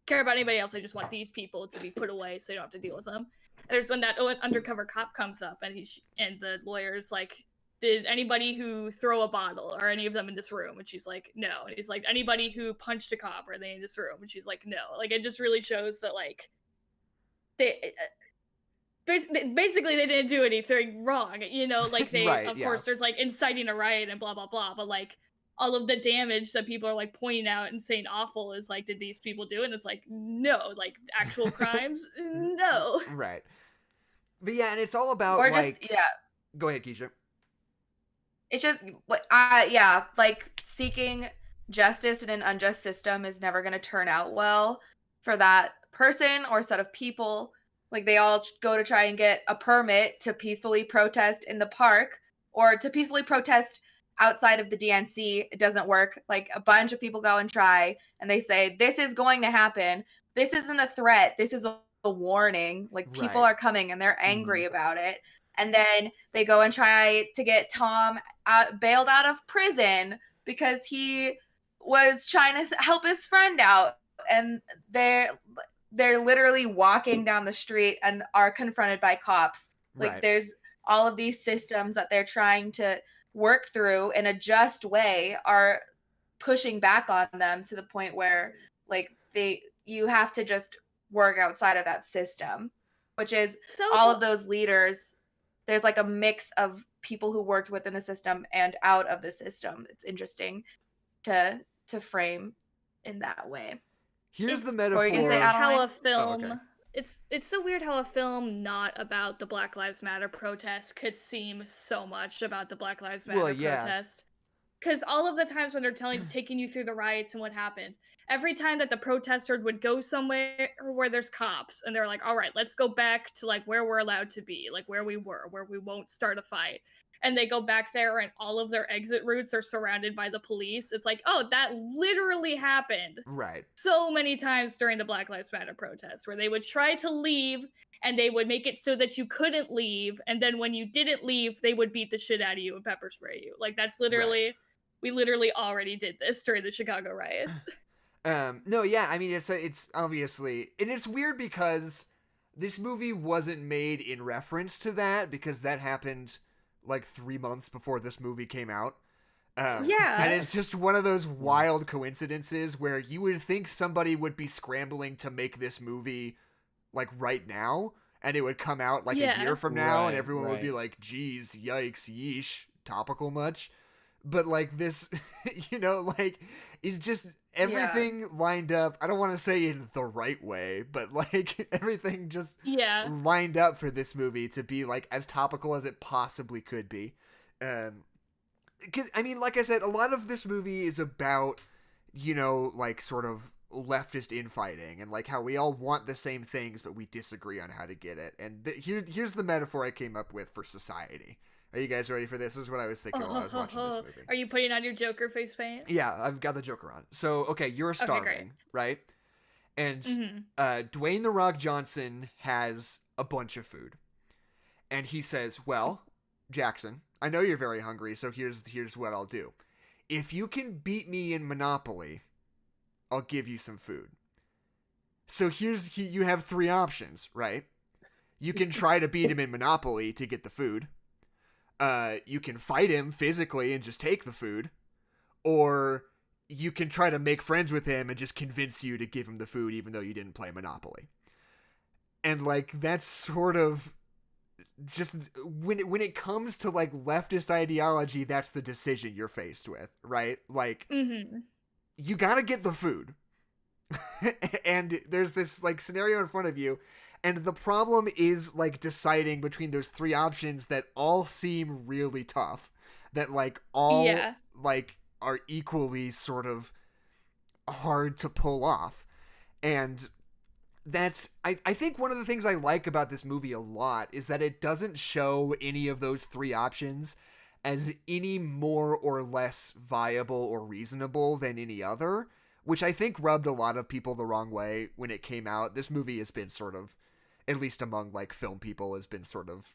care about anybody else. They just want these people to be put away so they don't have to deal with them. And there's when that undercover cop comes up and the lawyer's like, did anybody who throw a bottle, or any of them in this room? And she's like, no. And he's like, anybody who punched a cop, are they in this room? And she's like, no. Like, it just really shows that, like, they basically they didn't do anything wrong, you know? Like, they of course there's like inciting a riot and blah blah blah, but like all of the damage that people are like pointing out and saying awful is like, did these people do it? And it's like, no. Like, actual crimes, no. Right. But yeah, and it's all about, or like, just go ahead, Keisha. It's just, like, seeking justice in an unjust system is never going to turn out well for that person or set of people. Like, they all go to try and get a permit to peacefully protest in the park, or to peacefully protest outside of the DNC. It doesn't work. Like, a bunch of people go and try, and they say, this is going to happen. This isn't a threat. This is a warning. Like, people are coming, and they're angry about it. And then they go and try to get Tom bailed out of prison because he was trying to help his friend out. And they're literally walking down the street and are confronted by cops. Like, there's all of these systems that they're trying to work through in a just way are pushing back on them to the point where like you have to just work outside of that system, which is all of those leaders. There's like a mix of people who worked within the system and out of the system. It's interesting to frame in that way. Here's the metaphor. How a film it's so weird how a film not about the Black Lives Matter protest could seem so much about the Black Lives Matter protest. Because all of the times when they're taking you through the riots and what happened, every time that the protesters would go somewhere where there's cops, and they're like, all right, let's go back to like where we're allowed to be, like where we were, where we won't start a fight. And they go back there and all of their exit routes are surrounded by the police. It's like, oh, that literally happened. Right. So many times during the Black Lives Matter protests where they would try to leave and they would make it so that you couldn't leave. And then when you didn't leave, they would beat the shit out of you and pepper spray you. Like that's literally, we literally already did this during the Chicago riots. No, yeah, I mean, it's obviously, and it's weird because this movie wasn't made in reference to that because that happened like 3 months before this movie came out. And it's just one of those wild coincidences where you would think somebody would be scrambling to make this movie like right now, and it would come out like a year from now, and everyone would be like, geez, yikes, yeesh, topical much. But like this, you know, like it's just everything lined up. I don't want to say in the right way, but like everything just lined up for this movie to be like as topical as it possibly could be. Because I mean, like I said, a lot of this movie is about, you know, like sort of leftist infighting and like how we all want the same things, but we disagree on how to get it. And here's the metaphor I came up with for society. Are you guys ready for this? This is what I was thinking while I was watching this movie. Are you putting on your Joker face paint? Yeah, I've got the Joker on. So, okay, you're starving, right? And Dwayne "The Rock" Johnson has a bunch of food. And he says, well, Jackson, I know you're very hungry, so here's what I'll do. If you can beat me in Monopoly, I'll give you some food. So you have 3 options, right? You can try to beat him in Monopoly to get the food. You can fight him physically and just take the food, or you can try to make friends with him and just convince you to give him the food even though you didn't play Monopoly. And like that's sort of just when it comes to like leftist ideology, that's the decision you're faced with, right? Like you gotta get the food. And there's this like scenario in front of you. And the problem is, like, deciding between those 3 options that all seem really tough. That, like, all, like, are equally sort of hard to pull off. And that's, I think one of the things I like about this movie a lot is that it doesn't show any of those 3 options as any more or less viable or reasonable than any other. Which I think rubbed a lot of people the wrong way when it came out. This movie has been sort of, at least among like film people, has been sort of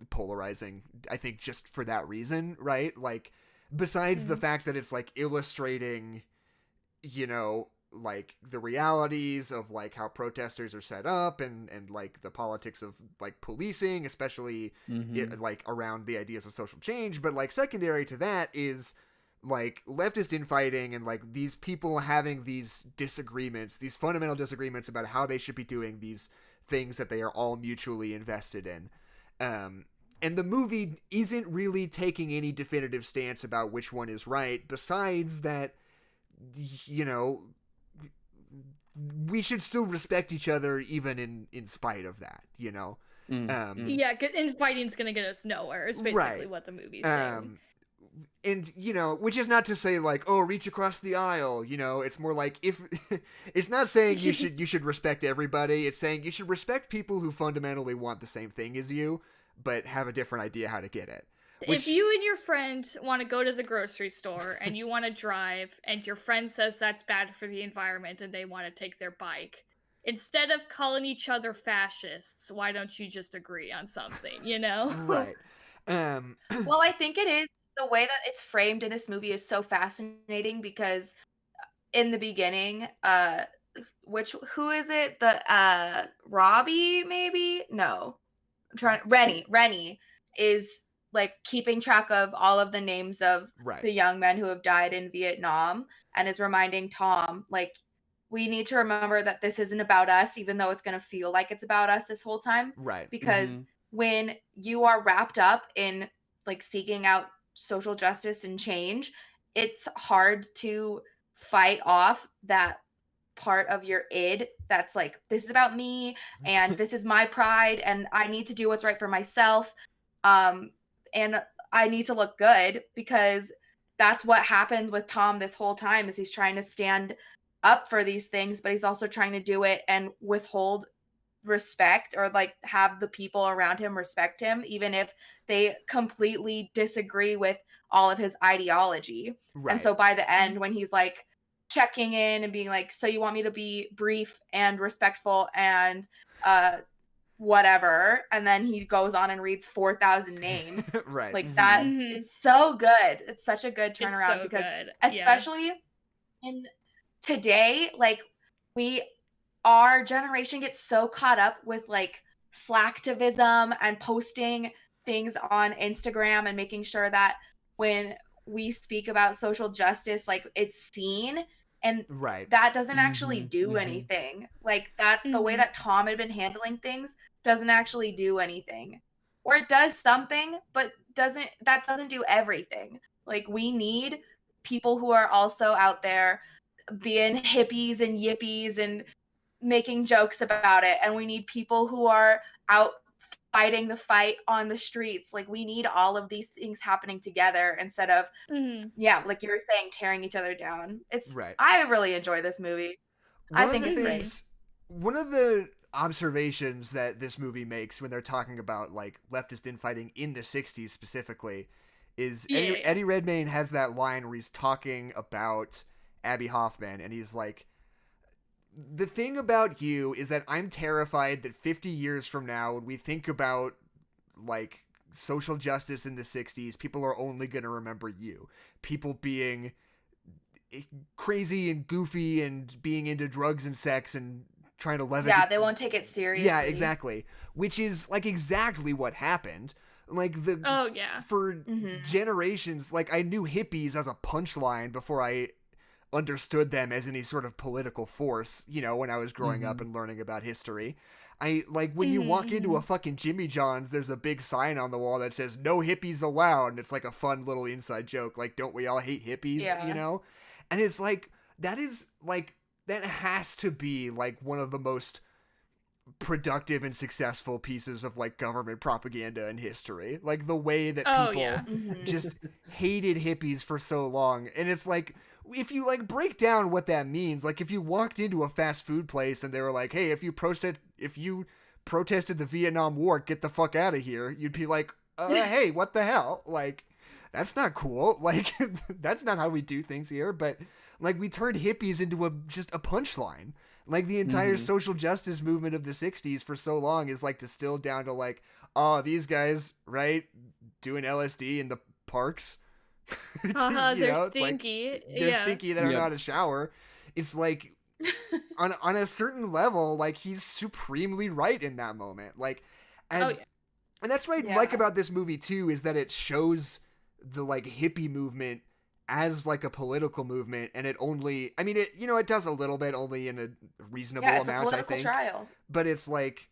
polarizing, I think, just for that reason, right? Like besides the fact that it's like illustrating, you know, like the realities of like how protesters are set up and like the politics of like policing, especially like around the ideas of social change. But like secondary to that is like leftist infighting and like these people having these disagreements, these fundamental disagreements about how they should be doing these things that they are all mutually invested in. And the movie isn't really taking any definitive stance about which one is right, besides that, you know, we should still respect each other even in spite of that, you know? Yeah, and fighting's gonna get us nowhere, is basically what the movie's saying. And, you know, which is not to say like, oh, reach across the aisle, you know, it's more like if it's not saying you should respect everybody. It's saying you should respect people who fundamentally want the same thing as you, but have a different idea how to get it. If you and your friend want to go to the grocery store and you want to drive and your friend says that's bad for the environment and they want to take their bike, instead of calling each other fascists, why don't you just agree on something, you know? Right. Well, I think it is. The way that it's framed in this movie is so fascinating because in the beginning, who is it? The Robbie, maybe? No. Rennie is like keeping track of all of the names of the young men who have died in Vietnam, and is reminding Tom, like, we need to remember that this isn't about us, even though it's going to feel like it's about us this whole time. Right. Because when you are wrapped up in like seeking out social justice and change, it's hard to fight off that part of your id that's like, this is about me and this is my pride and I need to do what's right for myself, and I need to look good, because that's what happens with Tom this whole time, is he's trying to stand up for these things, but he's also trying to do it and withhold respect, or like have the people around him respect him, even if they completely disagree with all of his ideology. And so by the end, when he's like checking in and being like, so you want me to be brief and respectful and whatever, and then he goes on and reads 4,000 names. Like that, it's so good. It's such a good turnaround, because especially in today, like our generation gets so caught up with like slacktivism and posting things on Instagram and making sure that when we speak about social justice, like it's seen, and that doesn't actually do anything. Like that, the way that Tom had been handling things doesn't actually do anything, or it does something, but that doesn't do everything. Like we need people who are also out there being hippies and yippies and making jokes about it, and we need people who are out fighting the fight on the streets. Like we need all of these things happening together, instead of like you were saying, tearing each other down. It's I really enjoy this movie. I think it's great. One of the observations that this movie makes when they're talking about like leftist infighting in the 60s specifically is Eddie Redmayne has that line where he's talking about Abby Hoffman, and he's like, the thing about you is that I'm terrified that 50 years from now, when we think about like social justice in the 60s, people are only going to remember you. People being crazy and goofy and being into drugs and sex and trying to levitate. Yeah, they won't take it seriously. Yeah, exactly. Which is like exactly what happened. Like for generations, like I knew hippies as a punchline before I understood them as any sort of political force, you know, when I was growing up and learning about history. I like when you walk into a fucking Jimmy John's, there's a big sign on the wall that says no hippies allowed, and it's like a fun little inside joke, like, don't we all hate hippies? You know? And it's like that has to be like one of the most productive and successful pieces of like government propaganda in history. Like the way that people just hated hippies for so long. And it's like, if you like break down what that means, like if you walked into a fast food place and they were like, hey, if you protested the Vietnam War, get the fuck out of here, you'd be like, hey, what the hell? Like, that's not cool. Like, that's not how we do things here. But like, we turned hippies into just a punchline. Like the entire social justice movement of the 60s for so long is like distilled down to like, oh, these guys, right, doing LSD in the parks. They're stinky. Like, they're stinky. They don't know how to shower. It's like on a certain level, like he's supremely right in that moment. Like, and that's what I like about this movie too, is that it shows the like hippie movement as like a political movement, and it only, I mean, it, you know, it does a little bit only in a reasonable amount, I think. Trial. But it's like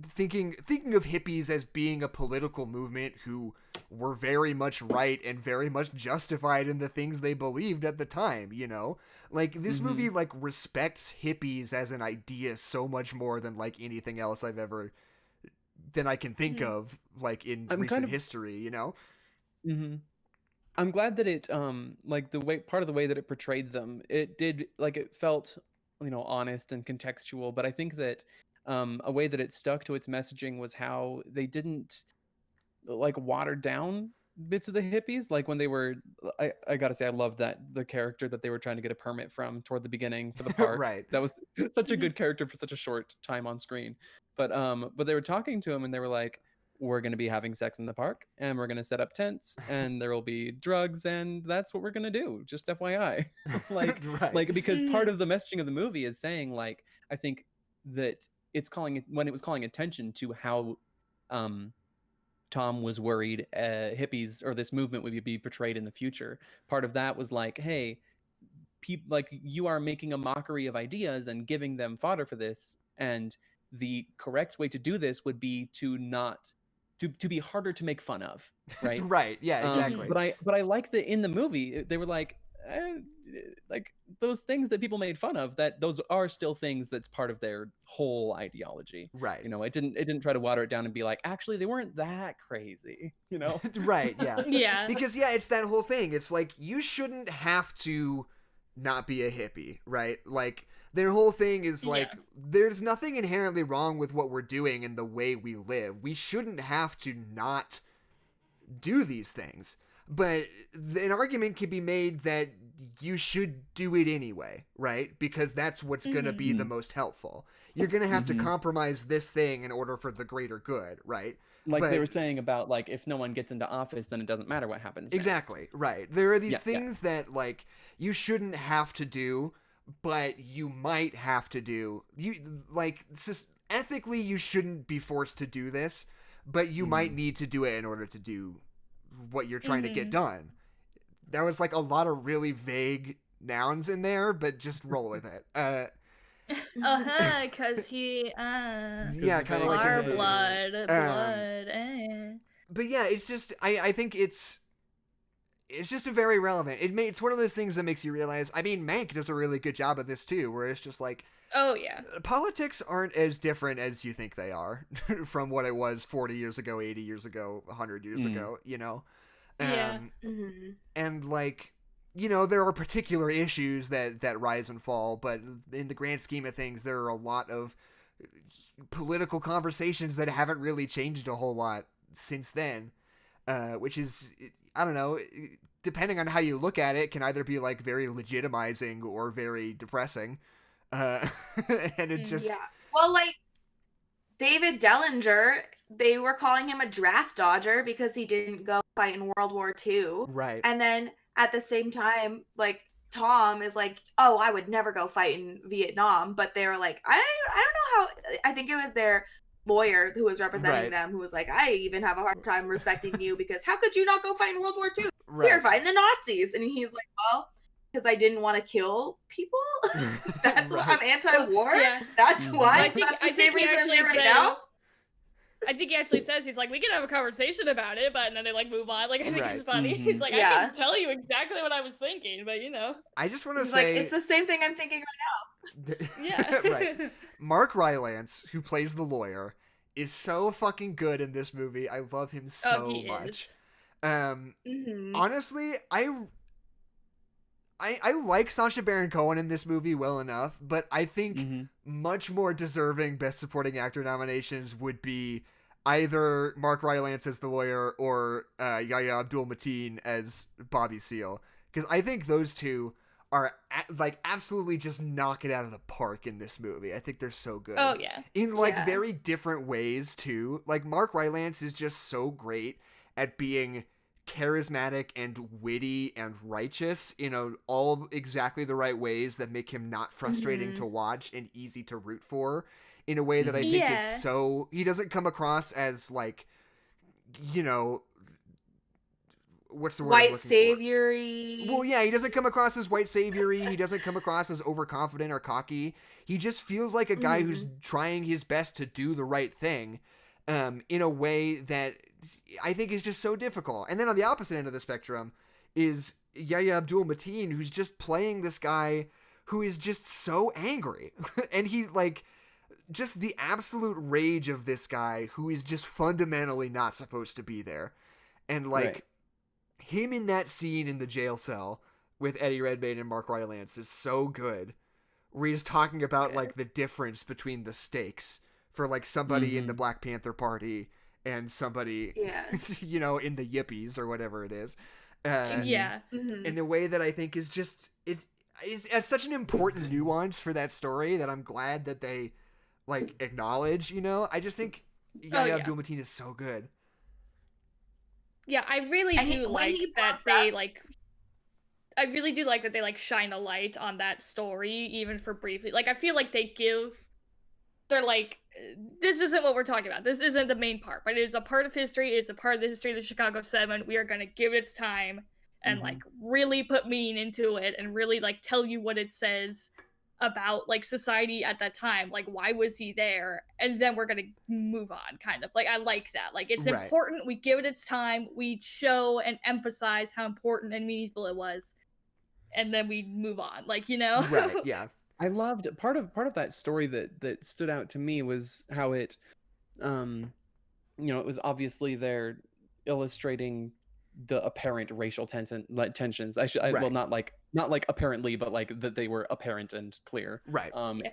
thinking of hippies as being a political movement who were very much right and very much justified in the things they believed at the time, you know? Like this movie like respects hippies as an idea so much more than like anything else than I can think of like in recent history, you know? I'm glad that it like part of the way that it portrayed them, it did, like, it felt, you know, honest and contextual. But I think that a way that it stuck to its messaging was how they didn't like water down bits of the hippies. Like when they were, I gotta say, I love that the character that they were trying to get a permit from toward the beginning for the park. Right. That was such a good character for such a short time on screen. But they were talking to him and they were like, we're going to be having sex in the park and we're going to set up tents and there will be drugs and that's what we're going to do. Just FYI. like, because part of the messaging of the movie is saying, like, I think that when it was calling attention to how Tom was worried hippies or this movement would be portrayed in the future. Part of that was like, hey, people like you are making a mockery of ideas and giving them fodder for this, and the correct way to do this would be to not to be harder to make fun of, right? Right. Yeah, exactly. But I like that in the movie they were like those things that people made fun of, that those are still things that's part of their whole ideology. Right. You know, it didn't try to water it down and be like, actually they weren't that crazy, you know? Right, yeah. Yeah. Because yeah, it's that whole thing. It's like you shouldn't have to not be a hippie, right? Like their whole thing is like there's nothing inherently wrong with what we're doing and the way we live. We shouldn't have to not do these things. But an argument can be made that you should do it anyway, right? Because that's what's going to be the most helpful. You're going to have to compromise this thing in order for the greater good, right? Like they were saying about like if no one gets into office, then it doesn't matter what happens. Exactly, next. right. There are these things that like you shouldn't have to do, but you might have to do. You like ethically you shouldn't be forced to do this, but you might need to do it in order to do what you're trying to get done. There was like a lot of really vague nouns in there, but just roll with it. Because he yeah, kind of like our in the blood. But yeah, it's just I think it's just a very relevant. It's one of those things that makes you realize. I mean, Mank does a really good job of this too, where it's just like, oh yeah, politics aren't as different as you think they are from what it was 40 years ago, 80 years ago, 100 years ago. You know, and like. You know, there are particular issues that rise and fall, but in the grand scheme of things, there are a lot of political conversations that haven't really changed a whole lot since then, which is, I don't know, depending on how you look at it, can either be like very legitimizing or very depressing. And it just... Yeah. Well, like, David Dellinger, they were calling him a draft dodger because he didn't go fight in World War II. Right. And then at the same time, like, Tom is like, oh, I would never go fight in Vietnam. But they were like, I don't know how, I think it was their lawyer who was representing them who was like, I even have a hard time respecting you because how could you not go fight in World War II? Right. We were fighting the Nazis. And he's like, well, because I didn't want to kill people. That's why I'm anti-war. Yeah. That's why. That's the same reason I'm here right now. I think he actually says, he's like, we can have a conversation about it, but and then they like move on. Like, I think it's funny. He's like, I can tell you exactly what I was thinking, but you know. I just want to say, like, it's the same thing I'm thinking right now. Yeah. Right. Mark Rylance, who plays the lawyer, is so fucking good in this movie. I love him so much. Honestly, I like Sacha Baron Cohen in this movie well enough, but I think much more deserving Best Supporting Actor nominations would be either Mark Rylance as the lawyer or Yahya Abdul-Mateen as Bobby Seale, because I think those two are like absolutely just knock it out of the park in this movie. I think they're so good. Oh yeah, in like very different ways too. Like Mark Rylance is just so great at being charismatic and witty and righteous in all exactly the right ways that make him not frustrating to watch and easy to root for, in a way that I think is so... He doesn't come across as like, what's the word? White savior-y. Well, yeah, he doesn't come across as white savior-y. He doesn't come across as overconfident or cocky. He just feels like a guy who's trying his best to do the right thing, in a way that I think is just so difficult. And then on the opposite end of the spectrum is Yahya Abdul-Mateen, who's just playing this guy who is just so angry. And he, like, just the absolute rage of this guy who is just fundamentally not supposed to be there. And, like, him in that scene in the jail cell with Eddie Redmayne and Mark Rylance is so good, where he's talking about, like, the difference between the stakes for, like, somebody in the Black Panther Party and somebody, in the Yippies or whatever it is. In a way that I think is just, it's such an important nuance for that story that I'm glad that they, like, acknowledge, I just think Yahya Abdul-Mateen is so good. Yeah, I really do like that they, like, I really do like that they, like, shine a light on that story, even for briefly. Like, I feel like they give they're like, this isn't what we're talking about. This isn't the main part, but it is a part of history. It is a part of the history of the Chicago 7. We are going to give it its time and like really put meaning into it and really like tell you what it says about like society at that time. Like, why was he there? And then we're going to move on, kind of. Like, I like that. Like, it's important. We give it its time. We show and emphasize how important and meaningful it was. And then we move on. Like, you know? Right, yeah. I loved part of that story that stood out to me was how it, you know, it was obviously there illustrating the apparent racial tensions. Well, not like apparently, but like that they were apparent and clear. Right. And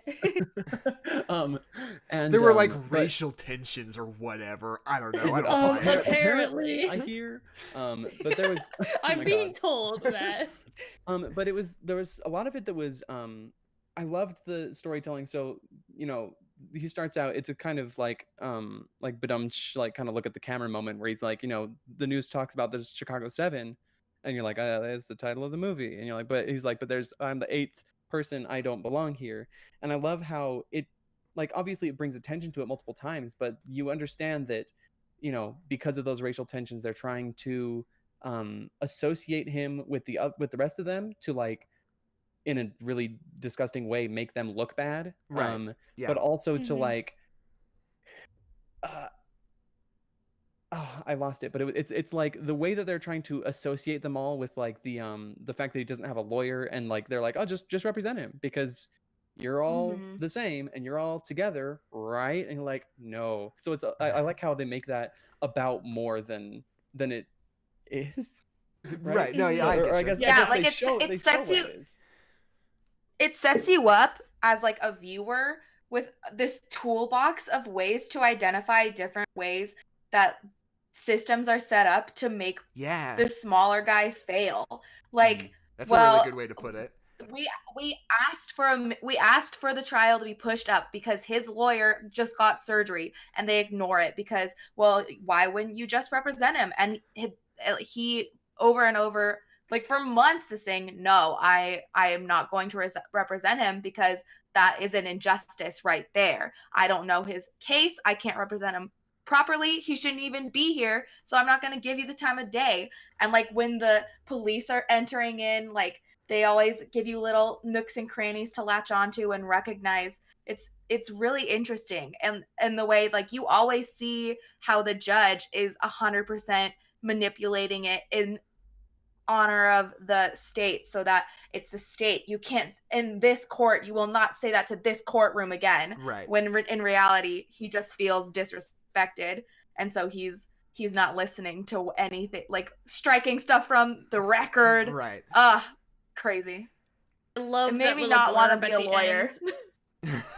there were like racial tensions or whatever. I don't know. I don't know. Apparently, I hear. But there was. I'm being told that. But there was a lot of it that was I loved the storytelling. So, you know, he starts out, it's a kind of like badumch, like kind of look at the camera moment where he's like, you know, the news talks about the Chicago 7, and you're like, that's the title of the movie, and you're like, but he's like, but I'm the 8th person, I don't belong here. And I love how it, like, obviously it brings attention to it multiple times, but you understand that, you know, because of those racial tensions, they're trying to associate him with the rest of them to like, in a really disgusting way, make them look bad, right? But also to like, I lost it. But it's like the way that they're trying to associate them all with like the fact that he doesn't have a lawyer, and like they're like, oh, just represent him because you're all the same and you're all together, right? And you're like, no. So it's I like how they make that about more than it is. Right. No, yeah, I guess like it sets you. It sets you up as like a viewer with this toolbox of ways to identify different ways that systems are set up to make the smaller guy fail. Like, that's a really good way to put it. We asked for the trial to be pushed up because his lawyer just got surgery, and they ignore it because, well, why wouldn't you just represent him? And he over and over, like for months, is saying, no, I am not going to represent him because that is an injustice right there. I don't know his case. I can't represent him properly. He shouldn't even be here. So I'm not going to give you the time of day. And like when the police are entering in, like they always give you little nooks and crannies to latch onto and recognize. It's really interesting. And the way like you always see how the judge is 100% manipulating it in honor of the state, so that it's the state. You can't, in this court, you will not say that to this courtroom again. Right. When in reality, he just feels disrespected, and so he's not listening to anything, like striking stuff from the record. Right. Crazy. I love it made me not want to be a lawyer.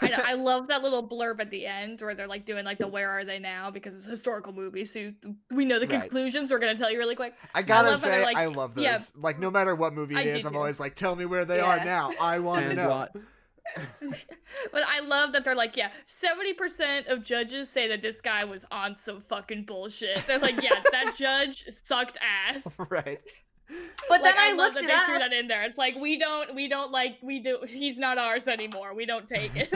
I love that little blurb at the end where they're like doing like the where are they now, because it's a historical movie, so we know the conclusions. We're gonna tell you really quick. I gotta say, I love those. Yeah, like no matter what movie it is, I'm always like, tell me where they are now. I want to know. But I love that they're like, 70% of judges say that this guy was on some fucking bullshit. They're like, that judge sucked ass. Right. But like, then I looked that they threw that in there. It's like we do. He's not ours anymore. We don't take it.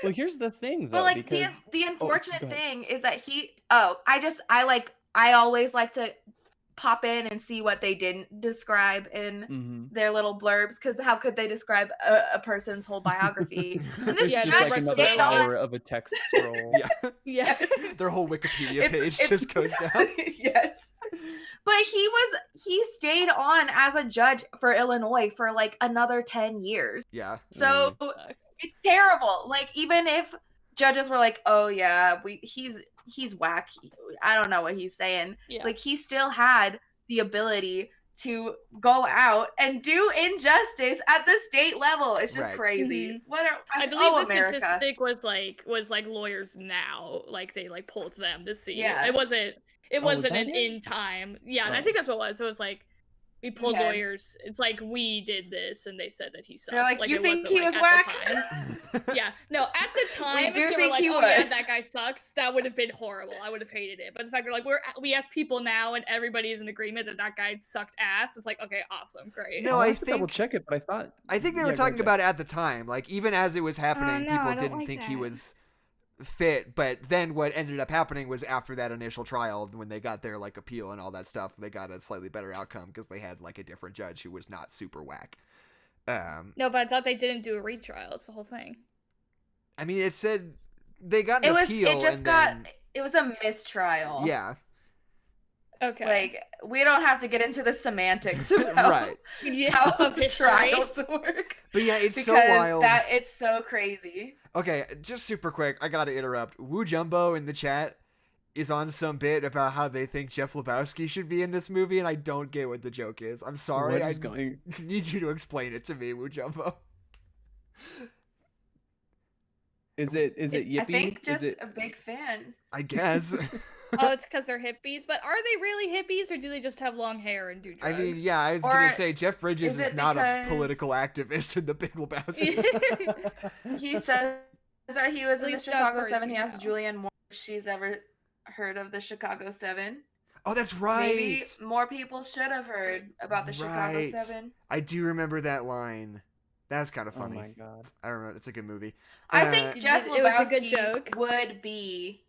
Well, here's the thing, though. But like the unfortunate thing is that I always like to pop in and see what they didn't describe in their little blurbs, because how could they describe a person's whole biography? And this just like another hour of a text scroll. Yeah. Their whole Wikipedia page just goes down. Yes. But he stayed on as a judge for Illinois for like another 10 years. Yeah. So it's terrible. Like, even if judges were like, oh yeah, he's whack, I don't know what he's saying. Yeah. Like, he still had the ability to go out and do injustice at the state level. It's just crazy. I believe the America. Statistic was like lawyers now, like they like pulled them to see. It wasn't an in time. Yeah, and I think that's what it was. It was like we pulled lawyers. It's like we did this, and they said that he sucks. They're like, you think he was whack? Yeah, no. At the time, if they were like, oh yeah, that guy sucks, that would have been horrible. I would have hated it. But the fact they're like, we ask people now, and everybody is in agreement that guy sucked ass. It's like, okay, awesome, great. No, I think double check it, but I think they were talking about it at the time. Like, even as it was happening, people didn't think he was fit. But then what ended up happening was after that initial trial, when they got their like appeal and all that stuff, they got a slightly better outcome because they had like a different judge who was not super whack. No, but I thought they didn't do a retrial. It's the whole thing. I mean, it said they got an appeal. It was a mistrial. Yeah. Okay. Like, we don't have to get into the semantics of how trials work. But yeah, it's so wild. It's so crazy. Okay, just super quick, I gotta interrupt. Woo Jumbo in the chat is on some bit about how they think Jeff Lebowski should be in this movie, and I don't get what the joke is. I'm sorry. I need you to explain it to me, Woo Jumbo. Is it Yippee? I think just a big fan. I guess. Oh, it's because they're hippies? But are they really hippies, or do they just have long hair and do drugs? I mean, yeah, I was going to say, Jeff Bridges is not a political activist in The Big Lebowski. He says that he was in the Chicago 7. He asked Julianne Moore if she's ever heard of the Chicago 7. Oh, that's right. Maybe more people should have heard about the Chicago 7. I do remember that line. That's kind of funny. Oh my god. I remember. It's a good movie. I think Jeff Lebowski was a good joke. Would be...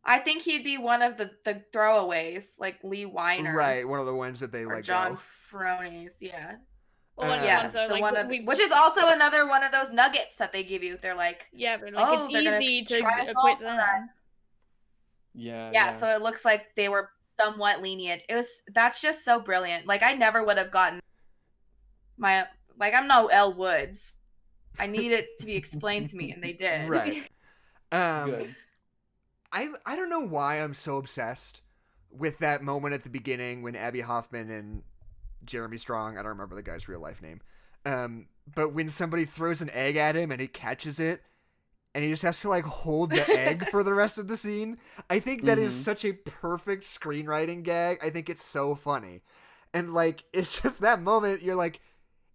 I think he'd be one of the throwaways, like Lee Weiner. Right, one of the ones that they or like. John Frones, yeah. Well, which is also another one of those nuggets that they give you. They're like, yeah, but like it's easy to acquit them. Yeah. So it looks like they were somewhat lenient. That's just so brilliant. Like I never would have gotten I'm no Elle Woods. I need it to be explained to me, and they did. Right. Good. I don't know why I'm so obsessed with that moment at the beginning when Abby Hoffman and Jeremy Strong, I don't remember the guy's real life name, but when somebody throws an egg at him and he catches it and he just has to like hold the egg for the rest of the scene. I think that is such a perfect screenwriting gag. I think it's so funny. And like, it's just that moment you're like,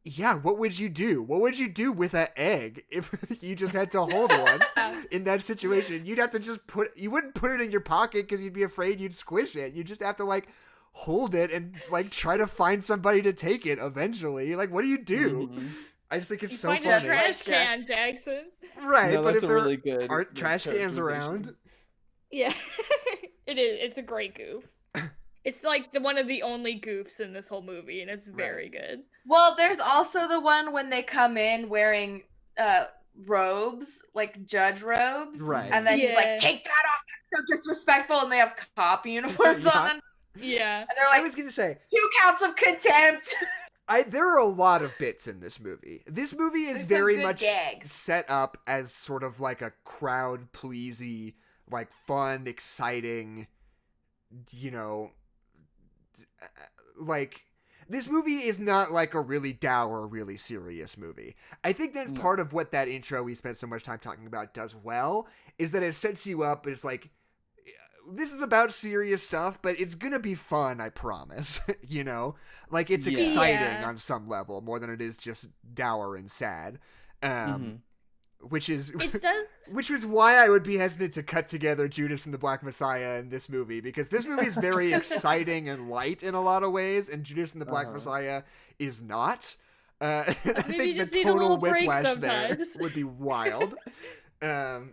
yeah, what would you do? What would you do with that egg if you just had to hold one in that situation? You'd have to just you wouldn't put it in your pocket because you'd be afraid you'd squish it. You just have to like hold it and like try to find somebody to take it eventually. Like, what do you do? I just think it's so funny. Find a trash can, Jackson. Right, no, but if there really good, aren't trash cans around. Yeah, it is. It's a great goof. It's like one of the only goofs in this whole movie, and it's very good. Well, there's also the one when they come in wearing robes, like judge robes. Right. And then he's like, take that off, that's so disrespectful, and they have cop uniforms on. Yeah. And they're like, I was going to say, 2 counts of contempt. There are a lot of bits in this movie. This movie is very much set up as sort of like a crowd pleasy, like fun, exciting, you know, like this movie is not like a really dour, really serious movie. I think that's part of what that intro we spent so much time talking about does well, is that it sets you up and it's like, this is about serious stuff, but it's gonna be fun, I promise. You know, like it's exciting on some level more than it is just dour and sad. Which was why I would be hesitant to cut together Judas and the Black Messiah in this movie, because this movie is very exciting and light in a lot of ways, and Judas and the Black Messiah is not. I think the total whiplash there would be wild. Well,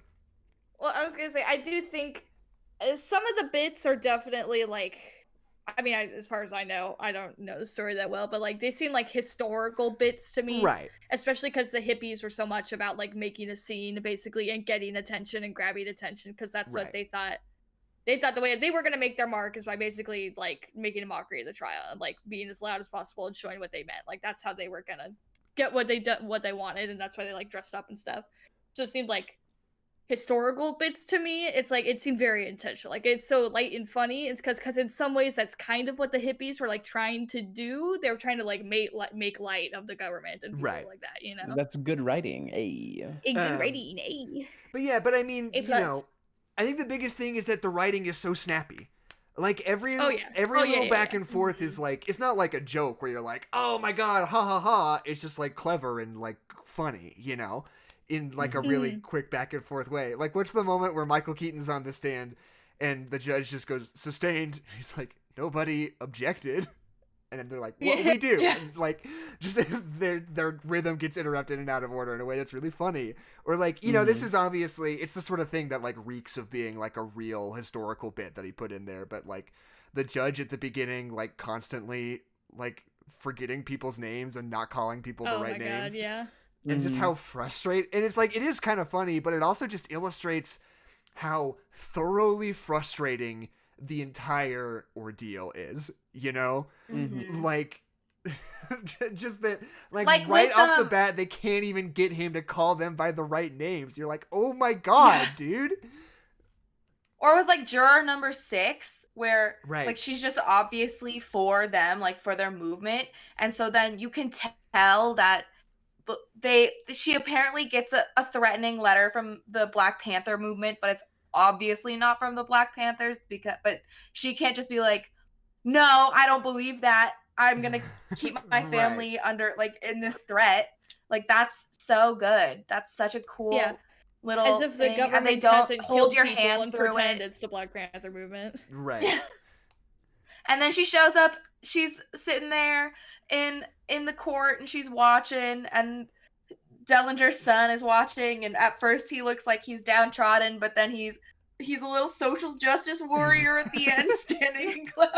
I was gonna say, I do think some of the bits are definitely like, I mean, as far as I know, I don't know the story that well, but like they seem like historical bits to me, right? Especially because the hippies were so much about like making a scene, basically, and getting attention and grabbing attention, because that's what they thought. They thought the way they were gonna make their mark is by basically like making a mockery of the trial and like being as loud as possible and showing what they meant. Like that's how they were gonna get what they wanted, and that's why they like dressed up and stuff. So it seemed like historical bits to me, it's like it seemed very intentional. Like it's so light and funny. It's because in some ways that's kind of what the hippies were like trying to do. They were trying to like make light of the government and people like that, you know. That's good writing. Good writing. But I mean, you know, I think the biggest thing is that the writing is so snappy. Like every little back and forth is like, it's not like a joke where you're like, oh my god, ha ha ha. It's just like clever and like funny, you know, in like a really quick back and forth way. Like, what's the moment where Michael Keaton's on the stand and the judge just goes, sustained? He's like, nobody objected. And then they're like, what we do? And like, just their rhythm gets interrupted and out of order in a way that's really funny. Or like, you know, this is obviously, it's the sort of thing that like reeks of being like a real historical bit that he put in there. But like the judge at the beginning, like constantly like forgetting people's names and not calling people the right names. God, yeah. And just how frustrating. And it's like, it is kind of funny, but it also just illustrates how thoroughly frustrating the entire ordeal is, you know? Like just that like right off the bat they can't even get him to call them by the right names. You're like, oh my god, dude. Or with like juror number 6 where like she's just obviously for them, like for their movement, and so then you can tell that she apparently gets a threatening letter from the Black Panther movement, but it's obviously not from the Black Panthers, but she can't just be like, no, I don't believe that. I'm gonna keep my family under like in this threat. Like that's so good. That's such a cool little as if the thing. government and they don't hasn't hold your people hand and through pretend it. it's the Black Panther movement. Right. And then she shows up. She's sitting there in the court and she's watching, and Dellinger's son is watching, and at first he looks like he's downtrodden, but then he's a little social justice warrior at the end, standing in clouds.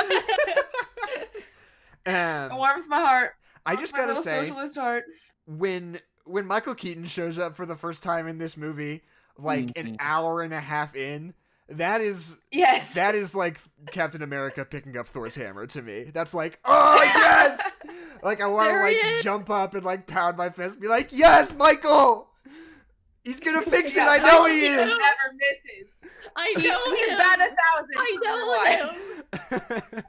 It warms my heart. I just gotta say, socialist heart. When Michael Keaton shows up for the first time in this movie, like an hour and a half in, that is like Captain America picking up Thor's hammer to me. That's like, oh yes! Like I want to like jump up and like pound my fist and be like, yes, Michael! He's gonna fix it, I know he is! Never misses. I know he's bad 1,000. I know him.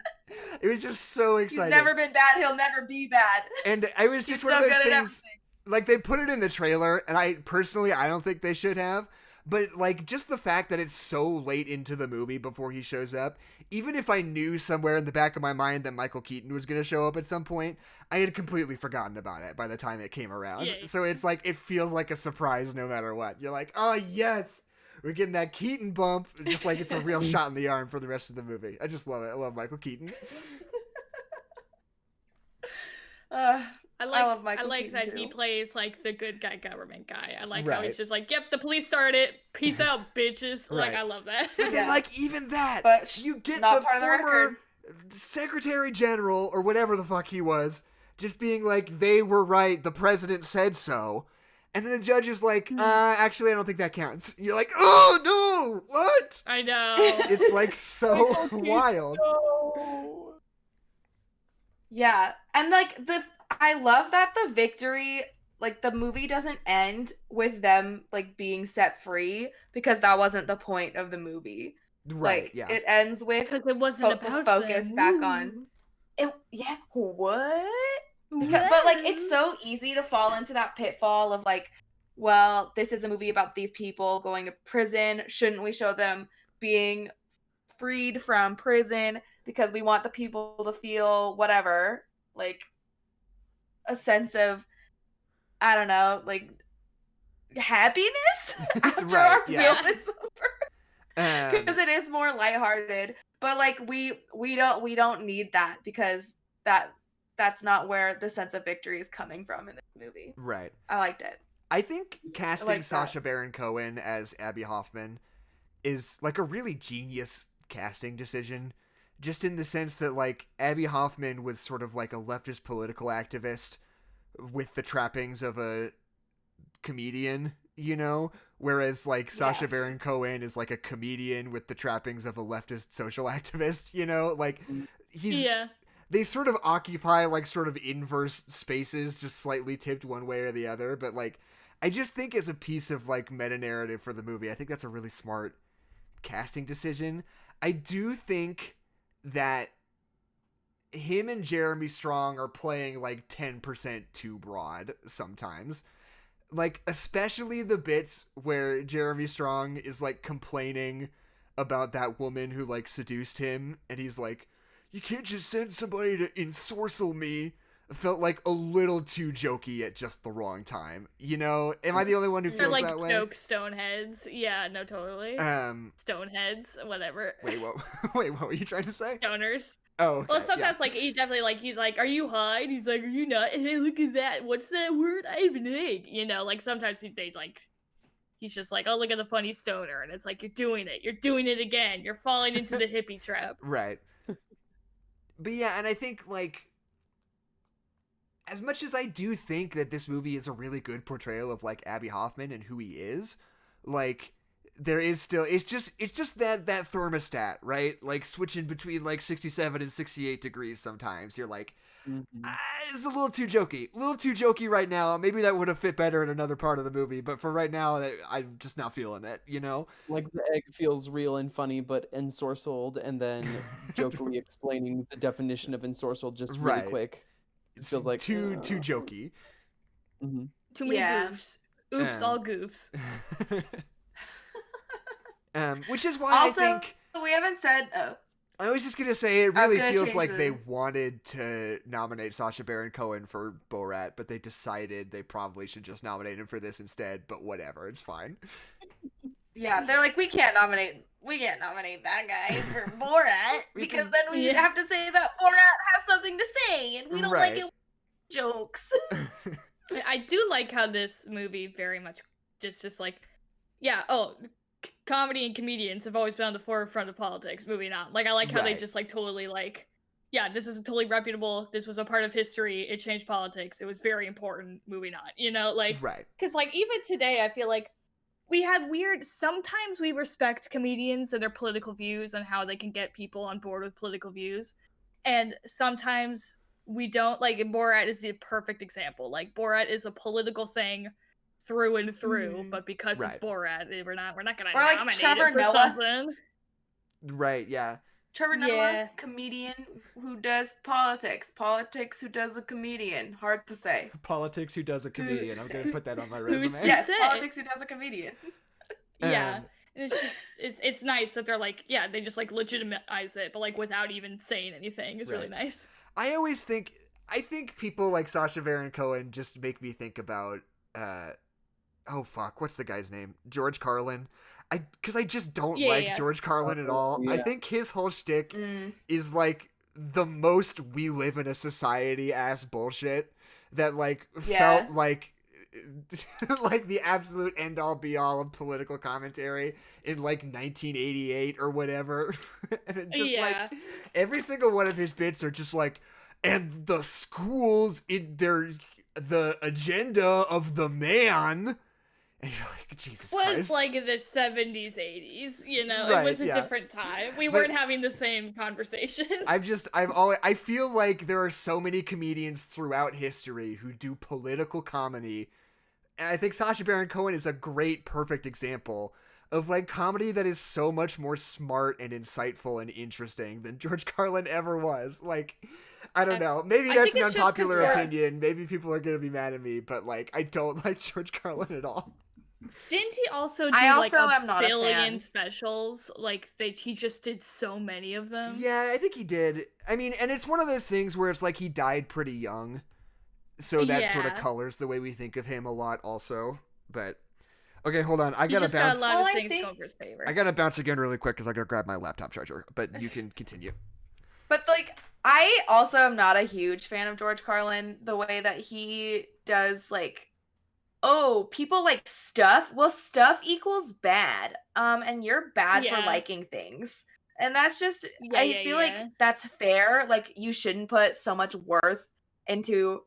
It was just so exciting. He's never been bad, he'll never be bad. And I was just one of those things, like they put it in the trailer, and I don't think they should have, but like just the fact that it's so late into the movie before he shows up, even if I knew somewhere in the back of my mind that Michael Keaton was going to show up at some point, I had completely forgotten about it by the time it came around. Yeah. So it's like, it feels like a surprise no matter what. You're like, oh yes, we're getting that Keaton bump, just like it's a real shot in the arm for the rest of the movie. I just love it. I love Michael Keaton. I love Michael I like Keaton that too. he plays like the good guy government guy. I like how he's just like, yep, the police started. Peace out, bitches. Like, I love that. But then, like, even that, but you get the former Secretary General or whatever the fuck he was, just being like, they were right, the president said so. And then the judge is like, actually, I don't think that counts. You're like, oh no, what? I know. It's like so wild. No. Yeah, and like I love that the victory, like the movie doesn't end with them like being set free, because that wasn't the point of the movie. Right. Like, yeah. It ends with because it wasn't about focus them. back on it. Yeah. What? But like it's so easy to fall into that pitfall of like, well, this is a movie about these people going to prison. Shouldn't we show them being freed from prison because we want the people to feel whatever, like a sense of, I don't know, like happiness after our film is over, because it is more lighthearted. But like we don't need that, because that's not where the sense of victory is coming from in this movie. Right. I liked it. I think casting Sacha Baron Cohen as Abby Hoffman is like a really genius casting decision, just in the sense that like Abby Hoffman was sort of like a leftist political activist with the trappings of a comedian, you know, whereas like Sacha Baron Cohen is like a comedian with the trappings of a leftist social activist, you know, like they sort of occupy like sort of inverse spaces, just slightly tipped one way or the other. But like, I just think as a piece of like meta narrative for the movie, I think that's a really smart casting decision. I do think that him and Jeremy Strong are playing like 10% too broad sometimes. Like, especially the bits where Jeremy Strong is like complaining about that woman who like seduced him, and he's like, you can't just send somebody to ensorcel me. It felt like a little too jokey at just the wrong time. You know? Am I the only one who feels like that way? Joke stoneheads. Yeah, no, totally. Stoneheads, whatever. Wait, what were you trying to say? Stoners. Oh, okay, well, sometimes like he definitely like he's like, "Are you high?" And he's like, "Are you not?" Hey, look at that. What's that word? I have an egg. You know, like sometimes they like he's just like, "Oh, look at the funny stoner," and it's like, "You're doing it. You're doing it again. You're falling into the hippie trap." Right. But yeah, and I think like as much as I do think that this movie is a really good portrayal of like Abby Hoffman and who he is, like there is still it's just that thermostat, right? Like switching between like 67 and 68 degrees sometimes. You're like it's a little too jokey right now. Maybe that would have fit better in another part of the movie, but for right now I'm just not feeling it, you know? Like the egg feels real and funny but ensorcelled, and then jokingly explaining the definition of ensorcelled just really quick. It feels like too jokey. Too many goofs. Oops, all goofs. Which is why also, I think we haven't said. Oh, I was just gonna say it really feels like they wanted to nominate Sacha Baron Cohen for Borat, but they decided they probably should just nominate him for this instead. But whatever, it's fine. Yeah, they're like, we can't nominate that guy for Borat because then we have to say that Borat has something to say, and we don't like it. Jokes. I do like how this movie very much just like, yeah, comedy and comedians have always been on the forefront of politics. Moving on, like I like how they just like totally like, yeah, this is totally reputable. This was a part of history. It changed politics. It was very important. Moving on, you know, like because like even today, I feel like we had weird. Sometimes we respect comedians and their political views and how they can get people on board with political views, and sometimes we don't. Like Borat is the perfect example. Like Borat is a political thing through and through, but because it's Borat, we're not gonna nominate it for something. Right? Yeah. Trevor Noah, comedian who does politics. Politics who does a comedian. Hard to say. Politics who does a comedian. I'm gonna put that on my resume. Yes, politics who does a comedian. Yeah. It's just it's nice that they're like, yeah, they just like legitimize it, but like without even saying anything. It's really nice. I think people like Sacha Baron Cohen just make me think about oh fuck, what's the guy's name? George Carlin. Because I just don't like George Carlin at all. I think his whole shtick is like the most we live in a society ass bullshit that like felt like like the absolute end all be all of political commentary in like 1988 or whatever. And it just like every single one of his bits are just like, and the schools in the agenda of the man. And you're like, Jesus Christ. It was like in the 70s, 80s, you know? It was a different time. We weren't having the same conversation. I feel like there are so many comedians throughout history who do political comedy. And I think Sacha Baron Cohen is a great, perfect example of like comedy that is so much more smart and insightful and interesting than George Carlin ever was. Like, I don't know. Maybe that's an unpopular opinion. Maybe people are going to be mad at me, but like, I don't like George Carlin at all. Didn't he also do like a billion specials? Like he just did so many of them. Yeah, I think he did. I mean, and it's one of those things where it's like he died pretty young. So that sort of colors the way we think of him a lot also. But okay, hold on. I gotta bounce. Got a lot of things going for his favor. I gotta bounce again really quick because I gotta grab my laptop charger. But you can continue. But like, I also am not a huge fan of George Carlin. The way that he does like, oh, people like stuff. Well, stuff equals bad. And you're bad for liking things. And that's just, I feel like that's fair. Like, you shouldn't put so much worth into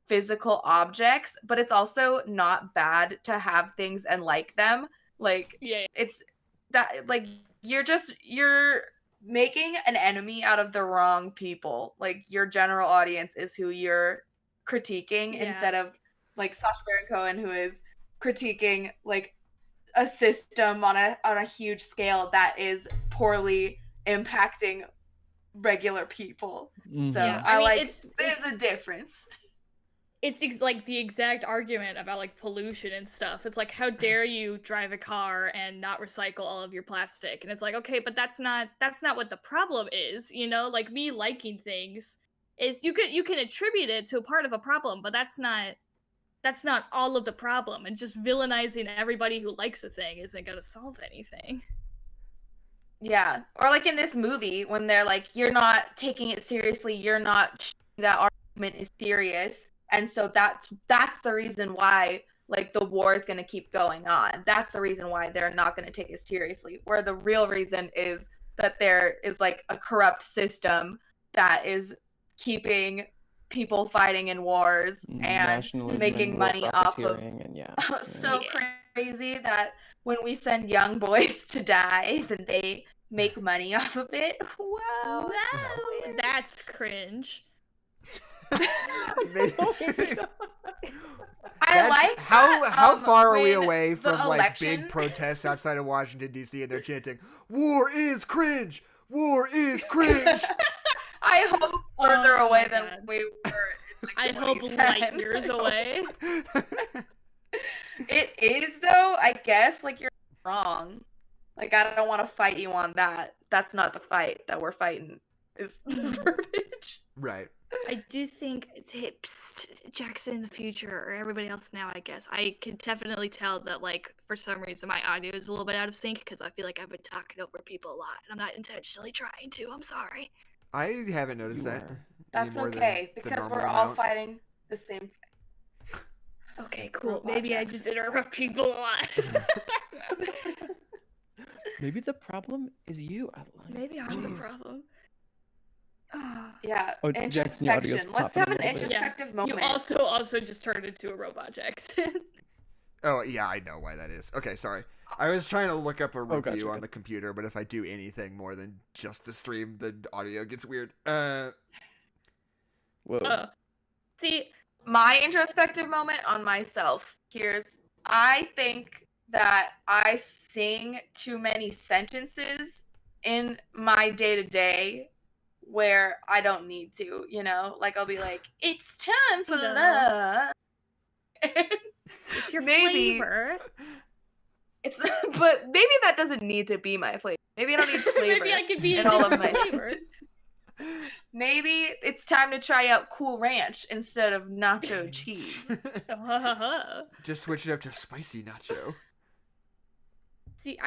physical objects, but it's also not bad to have things and like them. Like, it's that, like, you're making an enemy out of the wrong people. Like, your general audience is who you're critiquing instead of like Sacha Baron Cohen, who is critiquing like a system on a huge scale that is poorly impacting regular people. So I mean, there's a difference. It's like the exact argument about like pollution and stuff. It's like, how dare you drive a car and not recycle all of your plastic? And it's like, okay, but that's not what the problem is, you know? Like, me liking things is you can attribute it to a part of a problem, but that's not all of the problem. And just villainizing everybody who likes a thing isn't gonna solve anything. Yeah. Or like in this movie when they're like, you're not taking it seriously, you're not showing that argument is serious. And so that's the reason why like the war is going to keep going on. That's the reason why they're not going to take it seriously. Where the real reason is that there is like a corrupt system that is keeping people fighting in wars and making money off of and so crazy that when we send young boys to die, then they make money off of it. Wow, that's cringe. I like how far are we away from like big protests outside of Washington D.C. and they're chanting "War is cringe, war is cringe." I hope further away than we were. Like I hope light years away. It is though, I guess. Like you're wrong. Like I don't want to fight you on that. That's not the fight that we're fighting. Is the verbiage. Right. I do think tips Jackson in the future, or everybody else now, I guess. I can definitely tell that, like, for some reason my audio is a little bit out of sync because I feel like I've been talking over people a lot, and I'm not intentionally trying to. I'm sorry. I haven't noticed that. That's okay, because we're all fighting the same thing. Okay, cool. Maybe I just interrupt people a lot. Maybe the problem is you, Adeline. Maybe I'm the problem. Yeah. Oh, Jackson, your audio's Let's have an introspective moment. You also just turned into a robot, Jackson. Oh yeah, I know why that is. Okay, sorry. I was trying to look up a review on the computer, but if I do anything more than just the stream, the audio gets weird. Whoa. See, my introspective moment on myself. I think that I sing too many sentences in my day-to-day where I don't need to, you know? Like I'll be like, it's time for love. It's your flavor. But maybe that doesn't need to be my flavor. Maybe I don't need flavor. Maybe I could be in all of my sentences. Maybe it's time to try out Cool Ranch instead of nacho cheese. Just switch it up to spicy nacho. See,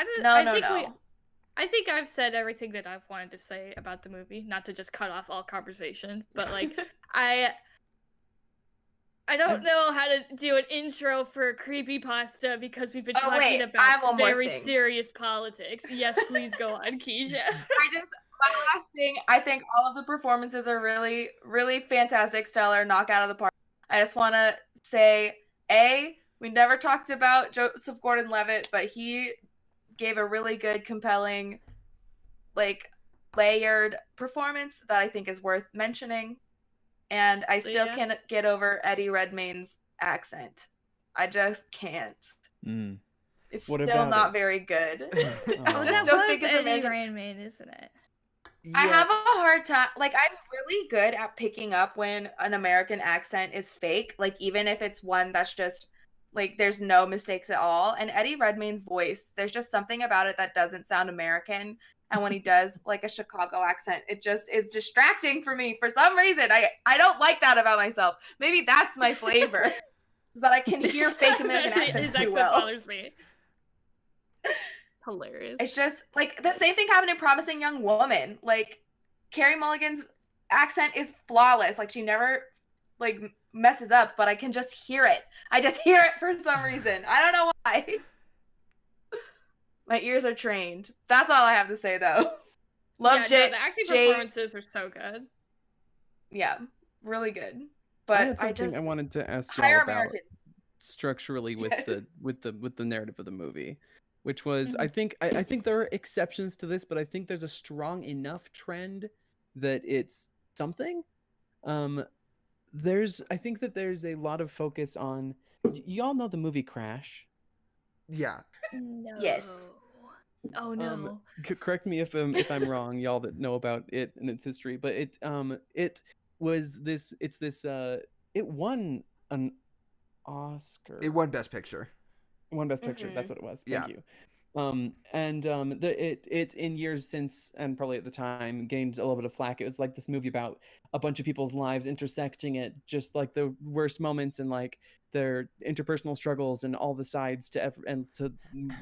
I think I've said everything that I've wanted to say about the movie, not to just cut off all conversation, but like I don't know how to do an intro for creepypasta because we've been talking about very serious politics. Yes, please go on, Kezia. My last thing, I think all of the performances are really, really fantastic, stellar, knock out of the park. I just want to say, we never talked about Joseph Gordon-Levitt, but he gave a really good, compelling, like, layered performance that I think is worth mentioning. And I still can't get over Eddie Redmayne's accent. I just can't. It's still not very good. I just don't think it's Eddie Redmayne, isn't it? Yeah. I have a hard time. Like, I'm really good at picking up when an American accent is fake. Like, even if it's one that's just, like, there's no mistakes at all. And Eddie Redmayne's voice, there's just something about it that doesn't sound American. And when he does, like, a Chicago accent, it just is distracting for me for some reason. I don't like that about myself. Maybe that's my flavor. That I can hear fake American accents too well. His accent bothers me. Hilarious. It's just like the same thing happened in Promising Young Woman. Like Carey Mulligan's accent is flawless. Like she never like messes up, but I can just hear it. I just hear it for some reason. I don't know why. My ears are trained. That's all I have to say though. Love the acting performances are so good. Yeah, really good. But I wanted to ask you about American. Structurally with the narrative of the movie. Which was, I think there are exceptions to this, but I think there's a strong enough trend that it's something. I think that there's a lot of focus on. Y'all know the movie Crash? Yeah. No. Yes. Oh no. Correct me if I'm wrong, y'all that know about it and its history, but it won an Oscar. It won Best Picture. One Best Picture. That's what it was. Thank you. It in years since, and probably at the time, gained a little bit of flack. It was like this movie about a bunch of people's lives intersecting at just like the worst moments and like their interpersonal struggles and all the sides to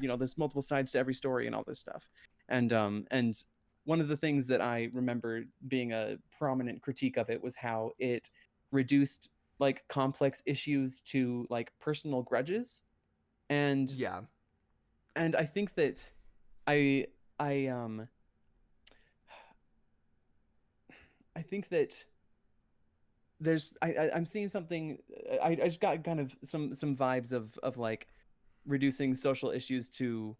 there's multiple sides to every story and all this stuff. And one of the things that I remember being a prominent critique of it was how it reduced like complex issues to like personal grudges. And Yeah. and I think that I I um I think that I'm seeing something. I just got kind of some vibes of like reducing social issues to,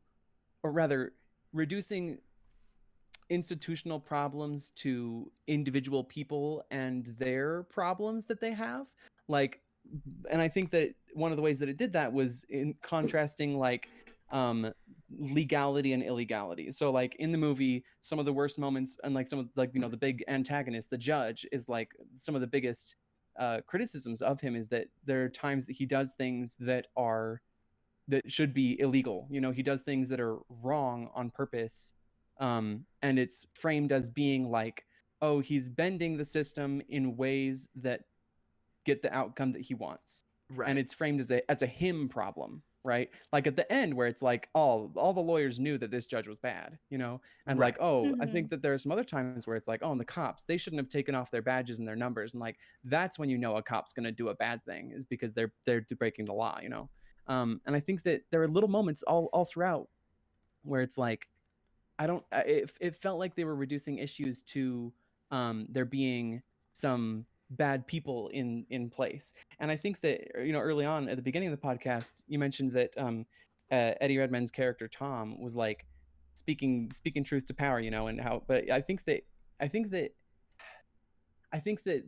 or rather reducing institutional problems to individual people and their problems that they have. Like, and I think that one of the ways that it did that was in contrasting like legality and illegality. So like in the movie, some of the worst moments, and like some of like, you know, the big antagonist, the judge, is like some of the biggest criticisms of him is that there are times that he does things that should be illegal. You know, he does things that are wrong on purpose. And it's framed as being like, oh, he's bending the system in ways that get the outcome that he wants. Right. And it's framed as a him problem, right? Like at the end where it's like, oh, all the lawyers knew that this judge was bad, you know? And Right. like, oh, I think that there are some other times where it's like, oh, and the cops, they shouldn't have taken off their badges and their numbers. And like, that's when you know a cop's going to do a bad thing, is because they're breaking the law, you know? And I think that there are little moments all throughout where it's like, it felt like they were reducing issues to there being some bad people in place. And I think that, you know, early on at the beginning of the podcast, you mentioned that Eddie Redmayne's character Tom was like speaking truth to power, you know, and how. But I think that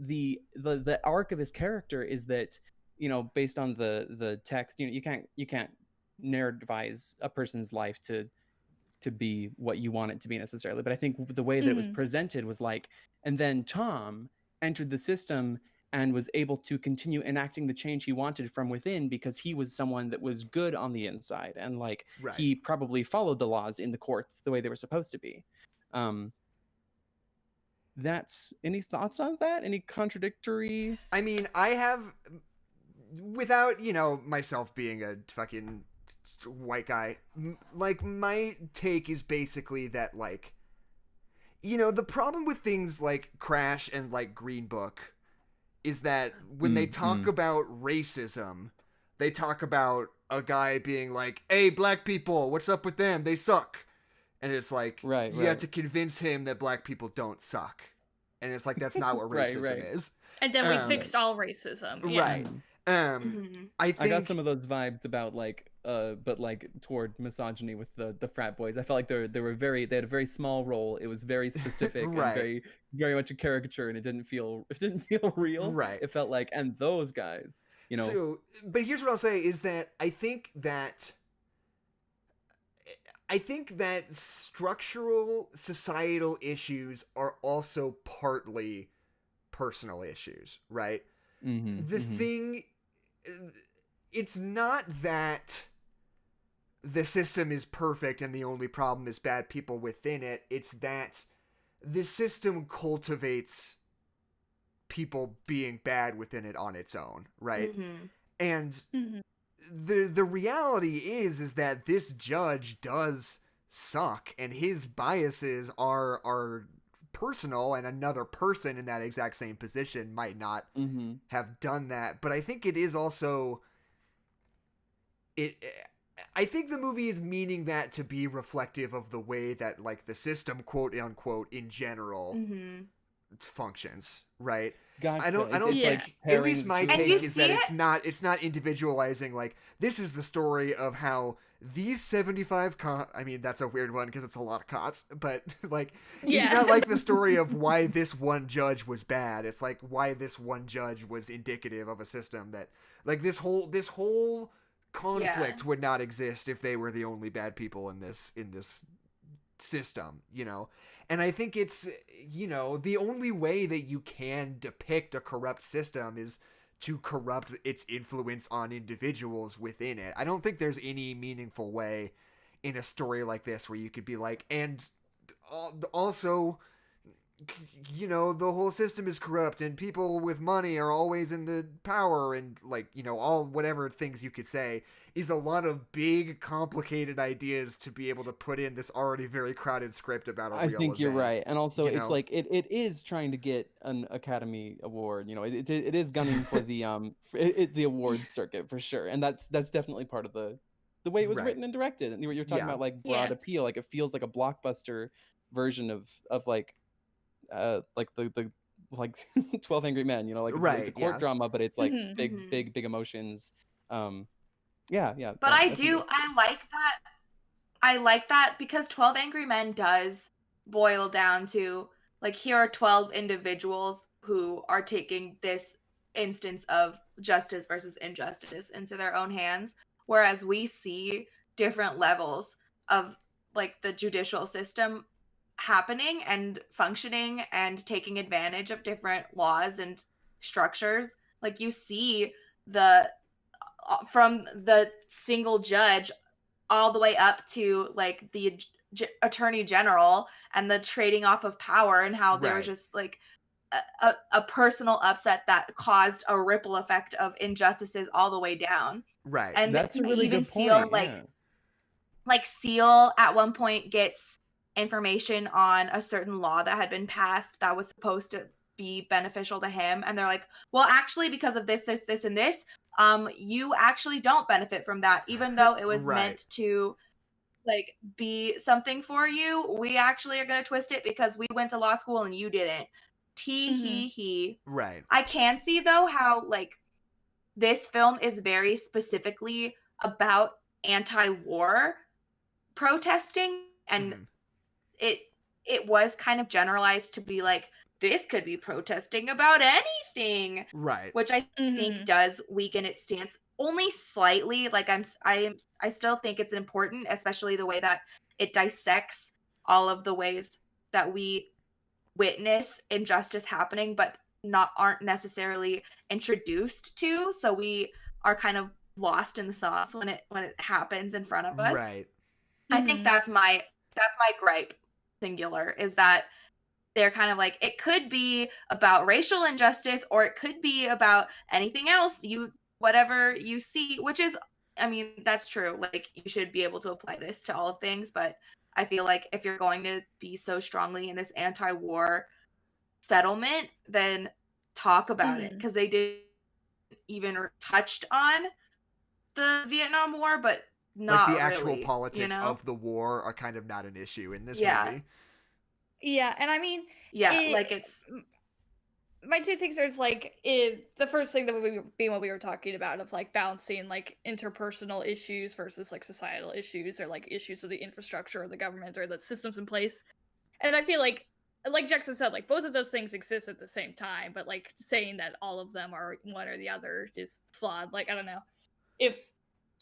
the arc of his character is that, you know, based on the text, you know, you can't narrativize a person's life to be what you want it to be necessarily. But I think the way that it was presented was like, and then Tom entered the system and was able to continue enacting the change he wanted from within, because he was someone that was good on the inside, and like he probably followed the laws in the courts the way they were supposed to be. That's, any thoughts on that? Any contradictory? I mean, I have, without, you know, myself being a fucking white guy, like, my take is basically that, like, you know, the problem with things like Crash and like Green Book is that when they talk about racism, they talk about a guy being like, hey, black people, what's up with them, they suck. And it's like, you have to convince him that black people don't suck. And it's like, that's not what racism is. And then we fixed all racism. Right. I got some of those vibes about like but like toward misogyny with the frat boys. I felt like they had a very small role. It was very specific and very much a caricature, and it didn't feel real. Right. It felt like, and those guys, you know. So, but here's what I'll say is that I think that structural societal issues are also partly personal issues, right? The thing, it's not that the system is perfect and the only problem is bad people within it. It's that the system cultivates people being bad within it on its own, right? And the reality is that this judge does suck, and his biases are personal, and another person in that exact same position might not have done that. But I think it is also I think the movie is meaning that to be reflective of the way that like the system, quote unquote, in general functions, right? Gotcha. I don't like, at least my take is that it's not individualizing like, this is the story of how these 75 I mean, that's a weird one because it's a lot of cops, but like, it's not like the story of why this one judge was bad. It's like why this one judge was indicative of a system that, like, this whole conflict would not exist if they were the only bad people in this system, you know? And I think it's, you know, the only way that you can depict a corrupt system is to corrupt its influence on individuals within it. I don't think there's any meaningful way in a story like this where you could be like, and also you know, the whole system is corrupt and people with money are always in the power, and like, you know, all whatever things you could say, is a lot of big complicated ideas to be able to put in this already very crowded script about a real I think you're event, right, and also you it's know? like it is trying to get an Academy Award. You know, it is gunning for the the awards circuit for sure, and that's definitely part of the way it was Right. written and directed. And you're talking Yeah. about like Yeah. broad appeal, like it feels like a blockbuster version of like the like 12 Angry Men. You know, like it's a Right, court yeah. drama, but it's like Mhm. big emotions. Yeah, But I I think do, I like that. I like that because 12 Angry Men does boil down to like, here are 12 individuals who are taking this instance of justice versus injustice into their own hands. Whereas we see different levels of like the judicial system happening and functioning and taking advantage of different laws and structures. Like, you see the from the single judge all the way up to like the attorney general and the trading off of power, and how there was Right. just like a personal upset that caused a ripple effect of injustices all the way down. Right. And that's a really even good Seal, point. Yeah. like Seal at one point gets information on a certain law that had been passed that was supposed to be beneficial to him, and they're like, well, actually, because of this and this, you actually don't benefit from that, even though it was Right. meant to like be something for you. We actually are going to twist it because we went to law school and you didn't. He. Right. I can see though how like this film is very specifically about anti-war protesting, and Mhm. it was kind of generalized to be like, this could be protesting about anything, Right. which I think Mhm. does weaken its stance only slightly. Like, I still think it's important, especially the way that it dissects all of the ways that we witness injustice happening but aren't necessarily introduced to, so we are kind of lost in the sauce when it happens in front of us. Right. I think Mhm. that's my gripe, singular, is that they're kind of like, it could be about racial injustice or it could be about anything else, whatever you see, which is, I mean, that's true. Like, you should be able to apply this to all things, but I feel like if you're going to be so strongly in this anti-war settlement, then talk about it, Mhm. because they didn't even touched on the Vietnam War, but Like the not actual really, politics of the war are kind of not an issue in this Yeah. movie. Yeah, and I mean, Yeah, it, like it's my two things are like the first thing that would be what we were talking about of like balancing like interpersonal issues versus like societal issues, or like issues of the infrastructure or the government or the systems in place. And I feel like Jackson said, like both of those things exist at the same time, but like saying that all of them are one or the other is flawed. Like, I don't know, if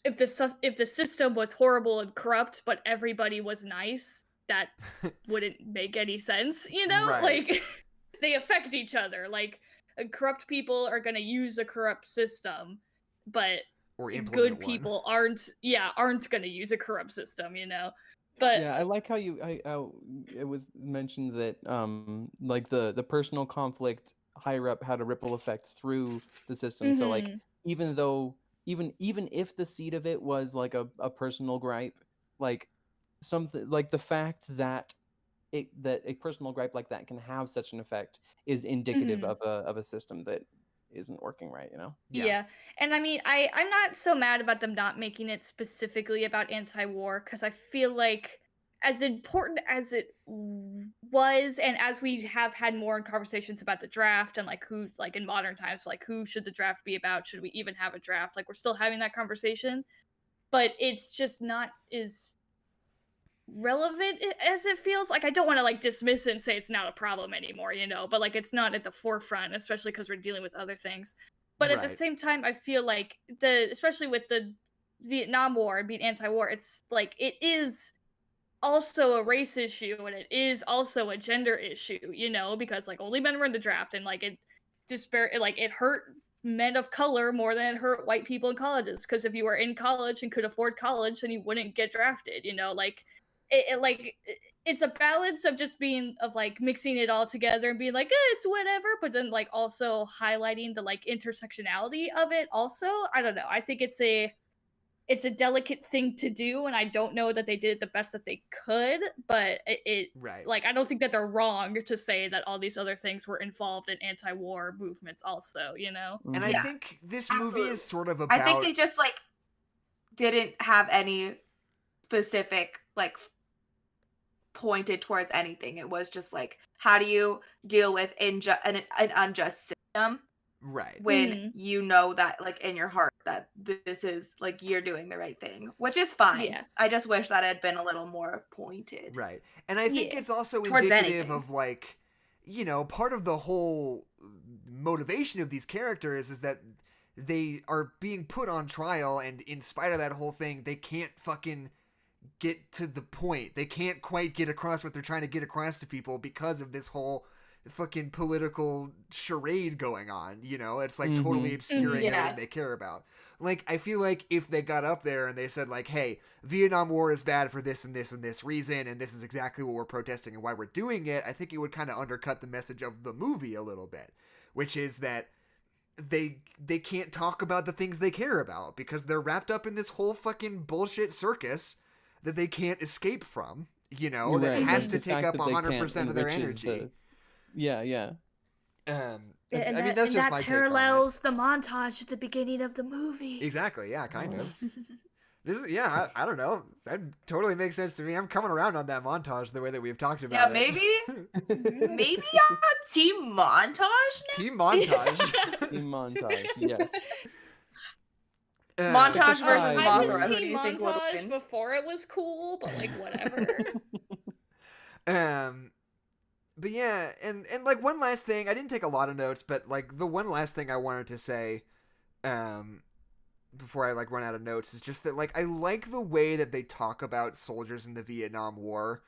if the system was horrible and corrupt but everybody was nice, that wouldn't make any sense, you know? Right. Like, they affect each other. Like, corrupt people are gonna use a corrupt system, but Or implement good one. people aren't gonna use a corrupt system, you know? But Yeah, I like how how it was mentioned that like the personal conflict higher up had a ripple effect through the system. So like mhm. even though even if the seed of it was like a personal gripe, like something like the fact that that a personal gripe like that can have such an effect is indicative Mhm. of a system that isn't working right, you know? Yeah. And I mean, I'm not so mad about them not making it specifically about anti-war, because I feel like as important as it was, and as we have had more conversations about the draft and like who, like in modern times, like who should the draft be about? Should we even have a draft? Like, we're still having that conversation, but it's just not as relevant as it feels. Like, I don't want to like dismiss it and say it's not a problem anymore, you know, but like it's not at the forefront, especially because we're dealing with other things. But at the Right. same time, I feel like especially with the Vietnam War and being anti-war, it's like it is also a race issue and it is also a gender issue, you know, because like only men were in the draft, and like it hurt men of color more than it hurt white people in colleges, because if you were in college and could afford college, then you wouldn't get drafted, you know, like it's a balance of just being of like mixing it all together and being like, it's whatever, but then like also highlighting the like intersectionality of it also. I don't know. I think it's a delicate thing to do, and I don't know that they did it the best that they could, but Right. like, I don't think that they're wrong to say that all these other things were involved in anti-war movements also, you know? And I think this movie is sort of about... I think they just like didn't have any specific like pointed towards anything. It was just like, how do you deal with an unjust system, right, when you know that like in your heart that this is like you're doing the right thing, which is fine. I just wish that had been a little more pointed. Right. And I think it's also towards indicative anything. of like, you know, part of the whole motivation of these characters is that they are being put on trial, and in spite of that whole thing, they can't fucking get to the point. They can't quite get across what they're trying to get across to people because of this whole fucking political charade going on, you know? It's like totally obscuring everything they care about. Like, I feel like if they got up there and they said like, hey, Vietnam War is bad for this and this and this reason, and this is exactly what we're protesting and why we're doing it, I think it would kind of undercut the message of the movie a little bit, which is that they can't talk about the things they care about because they're wrapped up in this whole fucking bullshit circus that they can't escape from, you know, that has to take up 100% of their energy. Yeah. I mean, that's just my parallels the montage at the beginning of the movie. Exactly. Yeah, kind of. This is I don't know. That totally makes sense to me. I'm coming around on that montage the way that we've talked about it. Maybe on Team Montage now? Team Montage. Team Montage. Yes. Montage versus I was Mothra. Team Montage before it was cool, but like whatever. But yeah, and like one last thing, I didn't take a lot of notes, but like the one last thing I wanted to say, before I like run out of notes, is just that like I like the way that they talk about soldiers in the Vietnam War,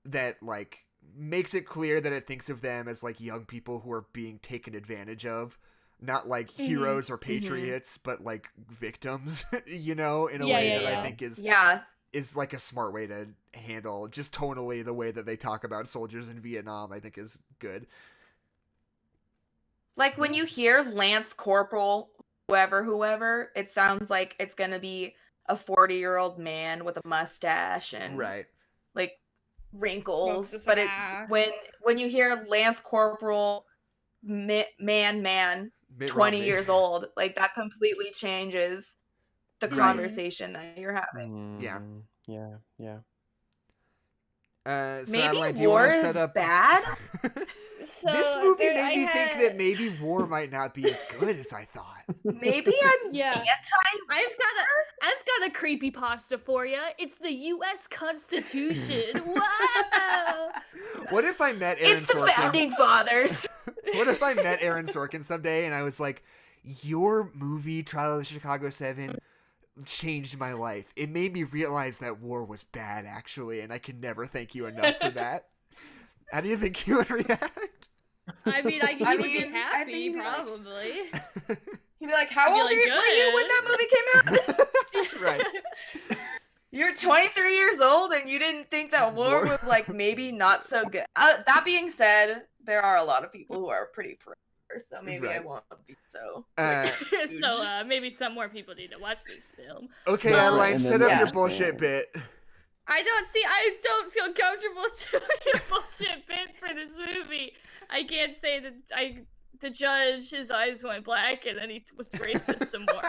that like makes it clear that it thinks of them as like young people who are being taken advantage of, not like heroes or patriots, but like victims, you know, in a way that I think is like a smart way to handle just tonally the way that they talk about soldiers in Vietnam. I think is good. Like when you hear Lance Corporal, whoever, it sounds like it's gonna be a 40-year-old man with a mustache and like wrinkles. But when you hear Lance Corporal, man, 20 years old, like that completely changes the conversation that you're having. Yeah. So maybe Adeline, do you war want to is set up... bad. So this movie made me think that maybe war might not be as good as I thought. Maybe I'm anti. I've got a creepypasta for you. It's the U.S. Constitution. Wow. What if I met Aaron Sorkin? It's the founding fathers. What if I met Aaron Sorkin someday and I was like, your movie Trial of the Chicago 7 changed my life. It made me realize that war was bad, actually, and I can never thank you enough for that. How do you think you would react? I mean, he would be happy, probably. He'd be like, how old were you when that movie came out? Right. You're 23 years old and you didn't think that war was like maybe not so good. That being said, there are a lot of people who are pretty pro, so maybe I won't be so. So maybe some more people need to watch this film. Okay, Adeline, set up your bullshit bit. I don't feel comfortable doing a bullshit bit for this movie. I can't say that the judge, his eyes went black and then he was racist some more.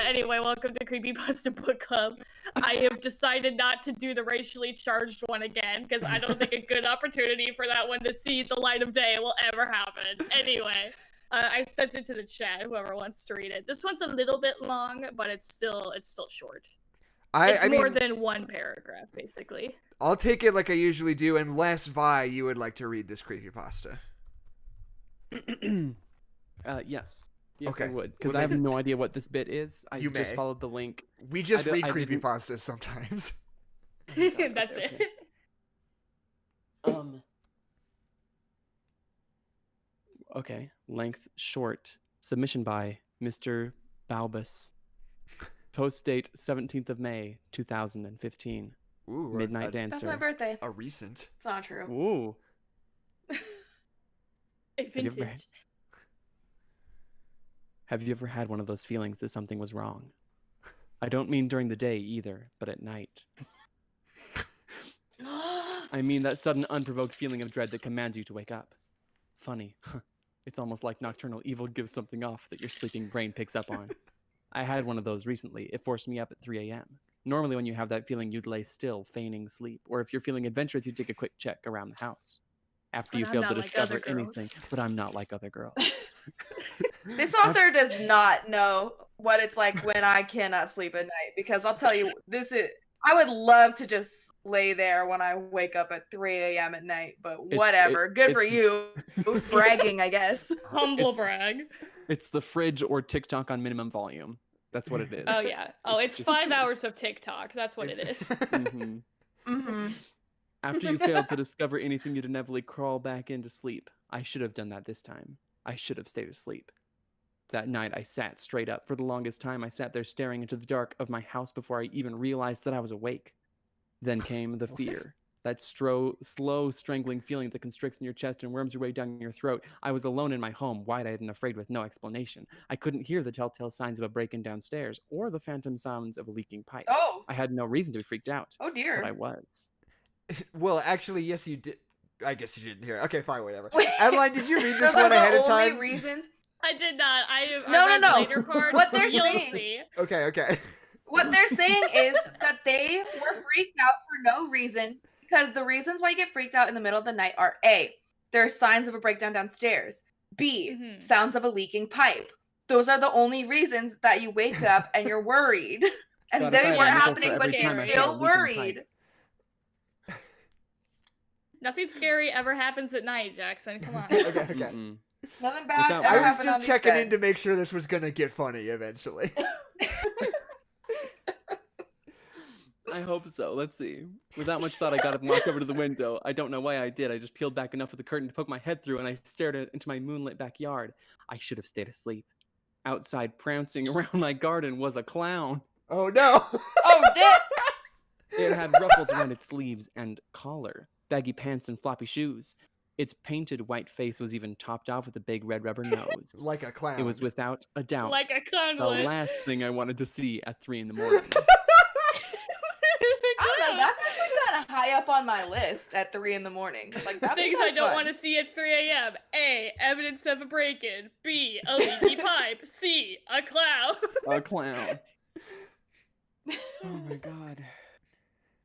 Anyway, welcome to Creepypasta Book Club. I have decided not to do the racially charged one again because I don't think a good opportunity for that one to see the light of day will ever happen. Anyway, I sent it to the chat, whoever wants to read it. This one's a little bit long, but it's still short. It's more than one paragraph, basically. I'll take it like I usually do, unless, Vi, you would like to read this creepypasta. Yes. Yes, okay. I would, because I have no idea what this bit is. I just followed the link. We just read creepypastas sometimes. That's it. Okay. Length short. Submission by Mr. Balbus. Post date 17th of May, 2015. Ooh, Midnight Dancer. That's my birthday. A recent. It's not true. Ooh. A vintage. Have you ever had one of those feelings that something was wrong? I don't mean during the day either, but at night. I mean that sudden unprovoked feeling of dread that commands you to wake up. Funny. It's almost like nocturnal evil gives something off that your sleeping brain picks up on. I had one of those recently. It forced me up at 3 a.m. Normally when you have that feeling, you'd lay still, feigning sleep. Or if you're feeling adventurous, you'd take a quick check around the house. After you failed to discover anything. But I'm not like other girls. This author does not know what it's like when I cannot sleep at night, because I'll tell you, I would love to just lay there when I wake up at 3 a.m. at night, but whatever. Good for you. Bragging, I guess. Humble brag. It's the fridge or TikTok on minimum volume. That's what it is. Oh, yeah. Oh, it's 5 hours of TikTok. That's what it is. Mm-hmm. Mm-hmm. After you failed to discover anything, you'd inevitably crawl back into sleep. I should have done that this time. I should have stayed asleep. That night, I sat straight up. For the longest time, I sat there staring into the dark of my house before I even realized that I was awake. Then came the fear. That slow, strangling feeling that constricts in your chest and worms your way down your throat. I was alone in my home, wide-eyed and afraid with no explanation. I couldn't hear the telltale signs of a break-in downstairs or the phantom sounds of a leaking pipe. Oh. I had no reason to be freaked out. Oh, dear. But I was. Well, actually, yes, you did. I guess you didn't hear it. Okay, fine, whatever. Wait. Adeline, did you read this Those one are ahead the of time? only reasons. I did not. I read No. later parts. What they're You'll saying. see. Okay. What they're saying is that they were freaked out for no reason, because the reasons why you get freaked out in the middle of the night are A, there are signs of a breakdown downstairs. B, sounds of a leaking pipe. Those are the only reasons that you wake up and you're worried. And they weren't happening, but you're still worried. Nothing scary ever happens at night, Jackson. Come on. Okay. Mm-mm. Nothing bad ever I was happened on just these checking in beds. to make sure this was gonna get funny eventually. I hope so. Let's see. Without much thought, I got up and walked over to the window. I don't know why I did. I just peeled back enough of the curtain to poke my head through, and I stared into my moonlit backyard. I should have stayed asleep. Outside, prancing around my garden, was a clown. Oh no! Oh, dick! It had ruffles around its sleeves and collar, baggy pants and floppy shoes. Its painted white face was even topped off with a big red rubber nose. Like a clown. It was without a doubt Like a clown the would. last thing I wanted to see at 3 in the morning. I don't know, that's actually kind of high up on my list at 3 in the morning. Like, that's Things I don't want to see at 3 a.m. A. Evidence of a break-in. B. A leaky pipe. C. A clown. A clown. Oh my god.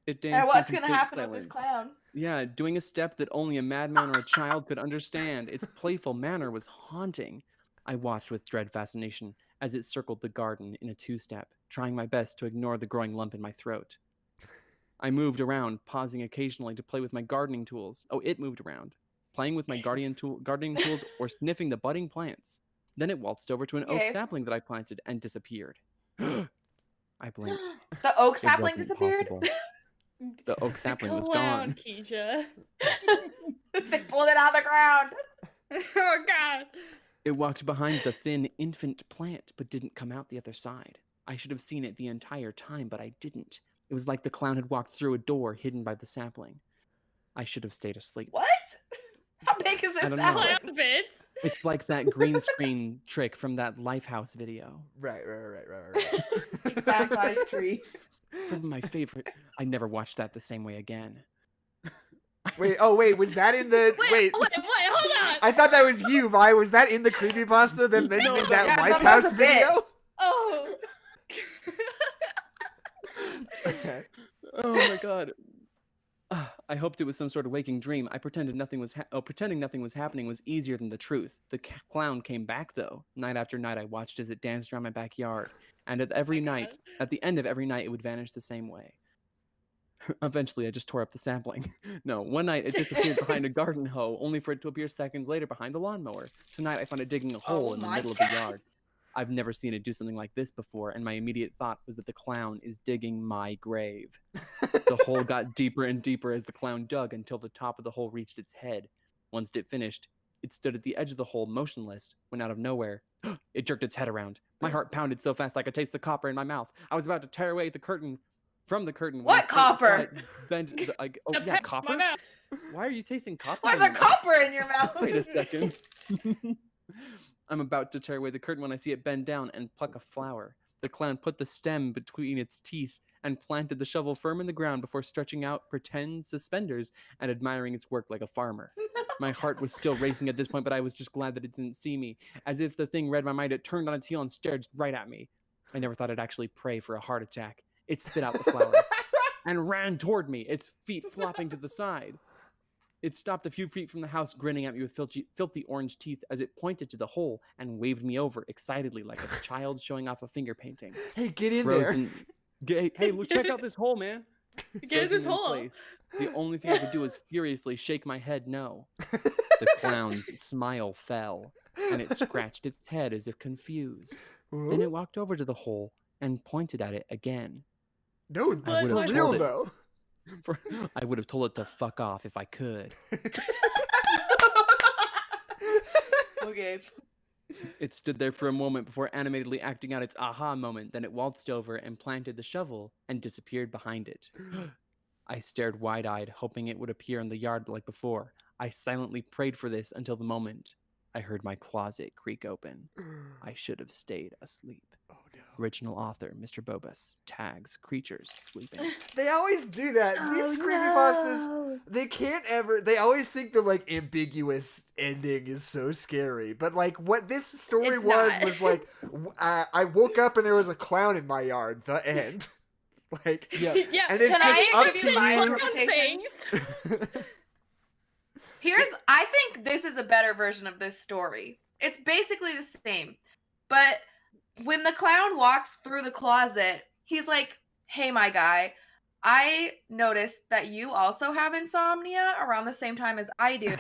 It danced. And what's in gonna complete happen with this silence. clown? Yeah, doing a step that only a madman or a child could understand. Its playful manner was haunting. I watched with dread fascination as it circled the garden in a two-step, trying my best to ignore the growing lump in my throat. I moved around, pausing occasionally to play with my gardening tools. Oh, it moved around, playing with my gardening tools or sniffing the budding plants. Then it waltzed over to an oak sapling that I planted and disappeared. I blinked. The oak It sapling wasn't disappeared? possible. The oak sapling was Clown, gone. Kezia. They pulled it out of the ground. Oh god. It walked behind the thin infant plant, but didn't come out the other side. I should have seen it the entire time, but I didn't. It was like the clown had walked through a door hidden by the sapling. I should have stayed asleep. What? How big is I this don't know. sapling? Clown bits. It's like that green screen trick from that Lifehouse video. Right. Exact size tree. From my favorite. I never watched that the same way again. Wait, was that in the... Wait, hold on. I thought that was you, Vi. Was that in the creepypasta that mentioned No, that yeah, that Lifehouse was a bit. video? Oh. Okay. Oh my god. I hoped it was some sort of waking dream. I pretended nothing was pretending nothing was happening was easier than the truth. The clown came back though. Night after night I watched as it danced around my backyard, and at the end of every night it would vanish the same way. Eventually I just tore up the sapling. No, one night it disappeared behind a garden hoe, only for it to appear seconds later behind the lawnmower. Tonight I found it digging a hole in the middle of the yard. I've never seen it do something like this before, and my immediate thought was that the clown is digging my grave. The hole got deeper and deeper as the clown dug until the top of the hole reached its head. Once it finished, it stood at the edge of the hole motionless, when out of nowhere, it jerked its head around. My heart pounded so fast I could taste the copper in my mouth. I was about to tear away the curtain from the curtain. What copper? Copper. Why are you tasting copper? Why is there copper in your mouth? Wait a second. I'm about to tear away the curtain when I see it bend down and pluck a flower. The clown put the stem between its teeth and planted the shovel firm in the ground before stretching out pretend suspenders and admiring its work like a farmer. My heart was still racing at this point, but I was just glad that it didn't see me. As if the thing read my mind, it turned on its heel and stared right at me. I never thought I'd actually pray for a heart attack. It spit out the flower and ran toward me, its feet flopping to the side. It stopped a few feet from the house, grinning at me with filthy orange teeth as it pointed to the hole and waved me over excitedly like a child showing off a finger painting. Hey, get in there. Hey, look, check out this hole, man. Get in this hole. Place, the only thing I could do was furiously shake my head no. The clown's smile fell, and it scratched its head as if confused. Whoa. Then it walked over to the hole and pointed at it again. No, but for real, though. I would have told it to fuck off if I could. Okay. It stood there for a moment before animatedly acting out its aha moment. Then it waltzed over and planted the shovel and disappeared behind it. I stared wide-eyed, hoping it would appear in the yard like before. I silently prayed for this until the moment I heard my closet creak open. I should have stayed asleep. Oh, no. Original author, Mr. Bobus, tags creatures sleeping. They always do that. These creepypastas, they can't ever, they always think the, like, ambiguous ending is so scary. But, like, what this story was like, I woke up and there was a clown in my yard, the end. Like, yeah. And it's just up to my you. interpretation? I think this is a better version of this story. It's basically the same. But when the clown walks through the closet, he's like, hey, my guy, I noticed that you also have insomnia around the same time as I do.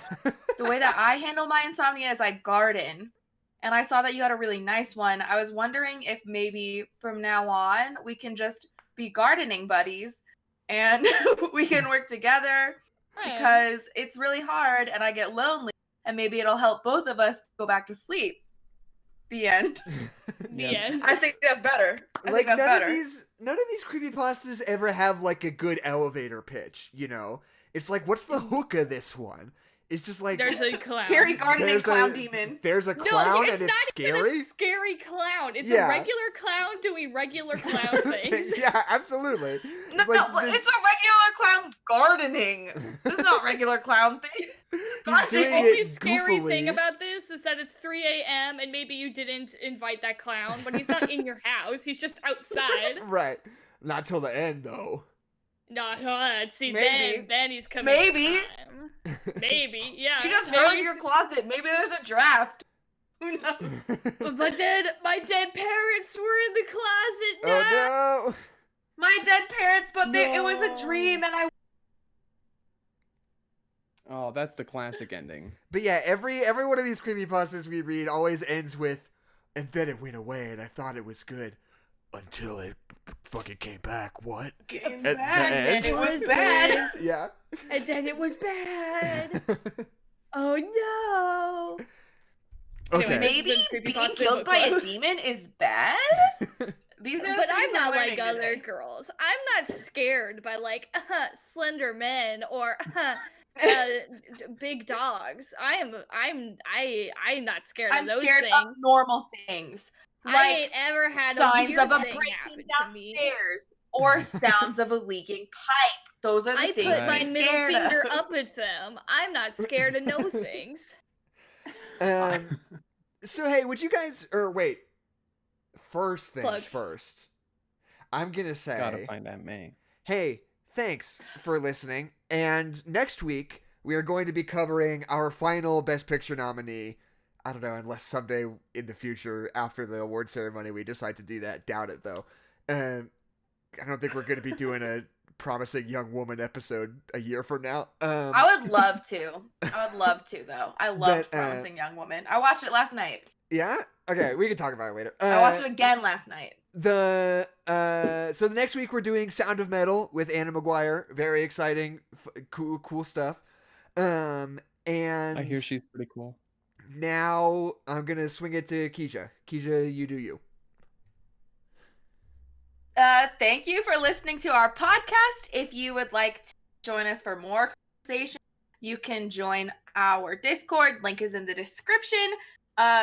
The way that I handle my insomnia is I garden. And I saw that you had a really nice one. I was wondering if maybe from now on we can just be gardening buddies and we can work together because it's really hard and I get lonely and maybe it'll help both of us go back to sleep. The end. The end. I think that's better. I think that's none better. of these creepypastas ever have like a good elevator pitch, you know? It's like, what's the hook of this one? It's just like there's a clown. Scary gardening clown demon. There's a clown no, and it's scary. Not even a scary clown. It's a regular clown doing regular clown things. Yeah, absolutely. No, it's a regular clown gardening. This is not regular clown thing. The only scary thing about this is that it's 3 a.m. and maybe you didn't invite that clown, but he's not in your house. He's just outside. Right. Not till the end, though. No, see, maybe. then he's coming. Maybe. Maybe, yeah. You just heard your closet. Maybe there's a draft. Who knows? my dead parents were in the closet. No. Oh no. My dead parents, but it was a dream, and I. Oh, that's the classic ending. But yeah, every one of these creepypastas we read always ends with, and then it went away, and I thought it was good until it fucking came back. What? Came back, and it was bad. Yeah. And then it was bad. Oh no. Okay. Maybe being killed by a demon is bad? These are but I'm not like other girls. I'm not scared by like slender men or big dogs. I'm not scared of those scared things. of normal things. Like I ain't ever had signs a of a thing breaking happen to me. downstairs or sounds of a leaking pipe. Those are the things I put my I'm middle scared finger of. up at them. I'm not scared of no things. So hey, would you guys wait? First things Plug. first. I'm gonna say, Gotta find Aunt May. hey, thanks for listening. And next week we are going to be covering our final Best Picture nominee. I don't know, unless someday in the future after the award ceremony we decide to do that. Doubt it though. I don't think we're going to be doing a Promising Young Woman episode a year from now. I would love to. Though. I love Promising Young Woman. I watched it last night. Yeah? Okay, we can talk about it later. I watched it again last night. So the next week we're doing Sound of Metal with Anna Maguire. Very exciting, cool stuff. And I hear she's pretty cool. Now I'm gonna swing it to Kezia. Kezia, you do you. thank you for listening to our podcast. If you would like to join us for more conversation, you can join our Discord. Link is in the description.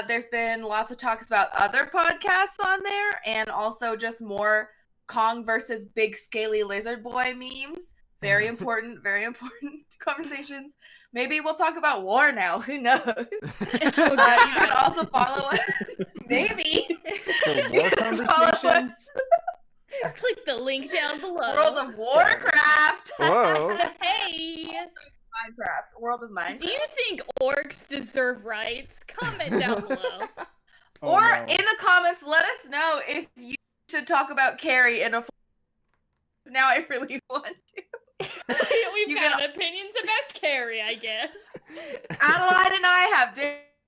There's been lots of talks about other podcasts on there, and also just more Kong versus Big Scaly Lizard Boy memes. Very important conversations. Maybe we'll talk about war now. Who knows? You can also follow us. Maybe. For war conversations? Click the link down below. World of Warcraft. Whoa. Hey. Minecraft. World of Minecraft. Do you think orcs deserve rights? Comment down below. Or in the comments, let us know if you should talk about Carrie in a. Now I really want to. We've got opinions about Carrie, I guess. Adeline and I have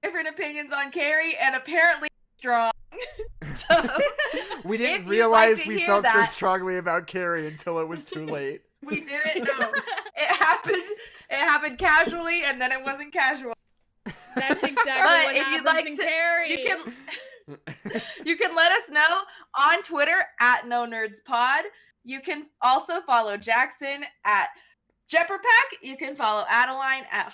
different opinions on Carrie, and apparently strong. So, we didn't realize we felt so strongly about Carrie until it was too late. We didn't know. It happened casually, and then it wasn't casual. That's exactly what if you'd like to, Carrie. You can let us know on Twitter at NoNerdsPod. You can also follow Jackson at Jepperpack. You can follow Adeline at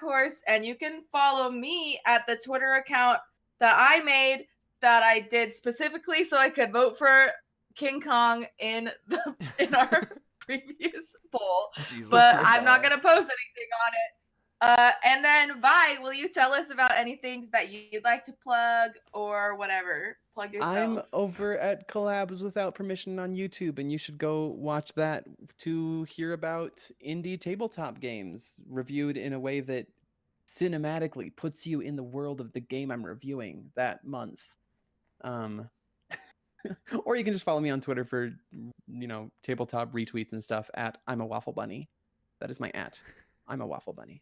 Horse, and you can follow me at the Twitter account that I made that I did specifically so I could vote for King Kong in our previous poll. Jesus, but I'm not gonna post anything on it. And then Vi, will you tell us about any things that you'd like to plug or whatever? Plug yourself. I'm over at Collabs Without Permission on YouTube, and you should go watch that to hear about indie tabletop games reviewed in a way that cinematically puts you in the world of the game I'm reviewing that month. Or you can just follow me on Twitter for, tabletop retweets and stuff at I'm a Waffle Bunny. That is my @ I'm a Waffle Bunny.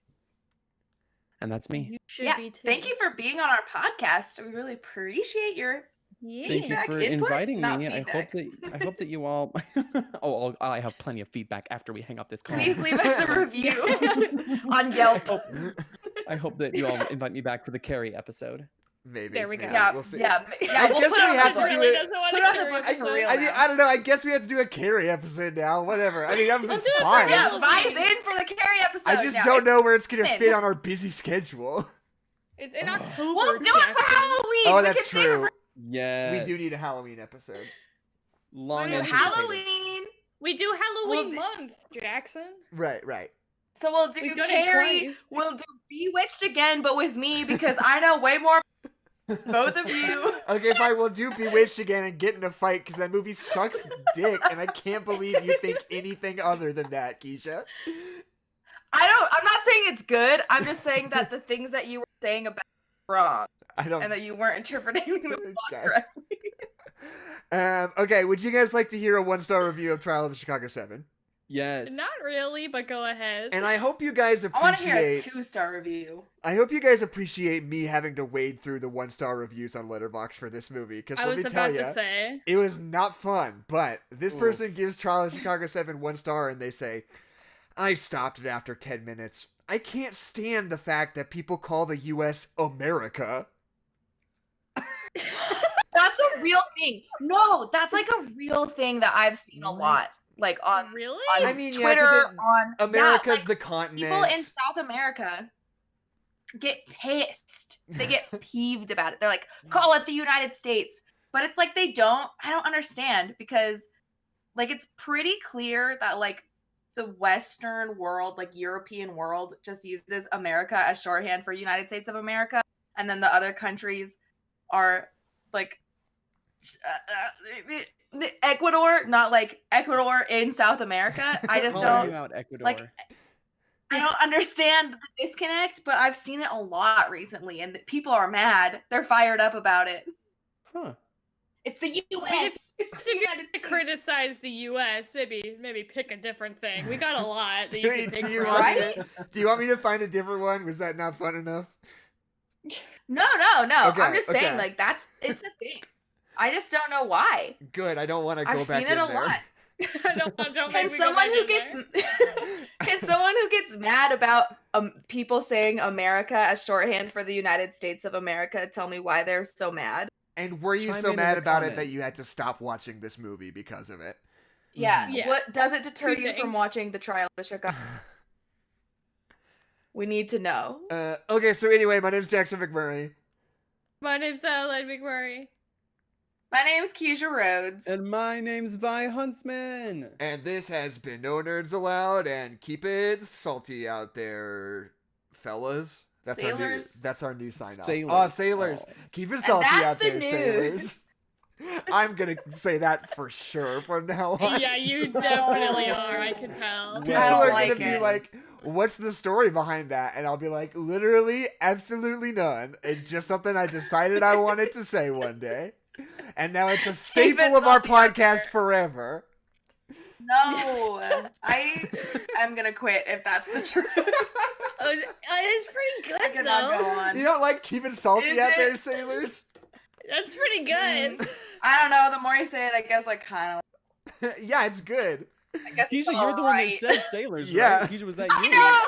And that's me. You should be too. Thank you for being on our podcast. We really appreciate your Thank you for inviting me. I hope that you all I have plenty of feedback after we hang up this call. Please leave us a review on Yelp. I hope that you all invite me back for the Carrie episode. Maybe. There we go. Yeah, we'll see. I guess we have to do it. Put on the books for real. I don't know. I guess we have to do a Carrie episode now. Whatever. I mean, it's fine. Yeah, Vi's in for the Carrie episode. I just don't know where it's gonna fit on our busy schedule. It's in October. We'll do it for Halloween. Oh, that's true. Yeah. We do need a Halloween episode. We do Halloween. We do Halloween month, Jackson. Right. So we'll do Carrie. We'll do Bewitched again, but with me because I know way more. Both of you. Okay, fine. We'll do Bewitched again and get in a fight because that movie sucks dick, and I can't believe you think anything other than that, Kezia. I'm not saying it's good. I'm just saying that the things that you were saying about were wrong. And that you weren't interpreting the plot correctly. Okay, would you guys like to hear a 1-star review of Trial of the Chicago 7? Yes. Not really, but go ahead. And I hope you guys appreciate. I want to hear a 2-star review. I hope you guys appreciate me having to wade through the 1-star reviews on Letterboxd for this movie. Because let me tell you, it was not fun. But this person gives Trial of Chicago 7 1 star, and they say, "I stopped it after 10 minutes. I can't stand the fact that people call the U.S. America." That's a real thing. No, that's like a real thing that I've seen a lot. Like on really? On Twitter, on America's the continent. People in South America get pissed. They get peeved about it. They're like, call it the United States. But it's like I don't understand because like it's pretty clear that like the Western world, like European world, just uses America as shorthand for United States of America. And then the other countries are like Ecuador, not like Ecuador in South America. I just don't like. I don't understand the disconnect, but I've seen it a lot recently, and people are mad. They're fired up about it. Huh? It's the U.S. It's the United States. Criticize the U.S. Maybe pick a different thing. We got a lot that you can pick from. Right? Do you want me to find a different one? Was that not fun enough? No. Okay, I'm just saying, like it's a thing. I just don't know why. Good. I don't want to go back in there. I've seen it a lot. don't Can someone who gets mad about people saying America as shorthand for the United States of America tell me why they're so mad? And were you Chime so in mad the about it that comments. you had to stop watching this movie because of it? Yeah. Yeah. What does it deter Two you from things. watching the trial of the Chicago? We need to know. Okay, so anyway, my name's Jackson McMurray. My name's Adeline McMurray. My name's Kezia Rhodes. And my name's Vi Huntsman. And this has been No Nerds Allowed, and keep it salty out there, fellas. Sailors. That's our new sign off. Sailors. Oh, sailors. Oh. Keep it salty that's out the there, news. sailors. I'm gonna say that for sure from now on. Yeah, you definitely are. I can tell. People I don't are like gonna be it. like, "What's the story behind that?" And I'll be like, "Literally, absolutely none. It's just something I decided I wanted to say one day, and now it's a staple of our podcast forever." No, I'm gonna quit if that's the truth. It's pretty I good cannot go though. on. You don't like keep it salty Is out it? there, sailors? That's pretty good. I don't know. The more you say it, I guess I kind of. Yeah, it's good. I guess Keisha, it's you're the one that alright. said sailors, Yeah. right? Keisha, was that I you? know.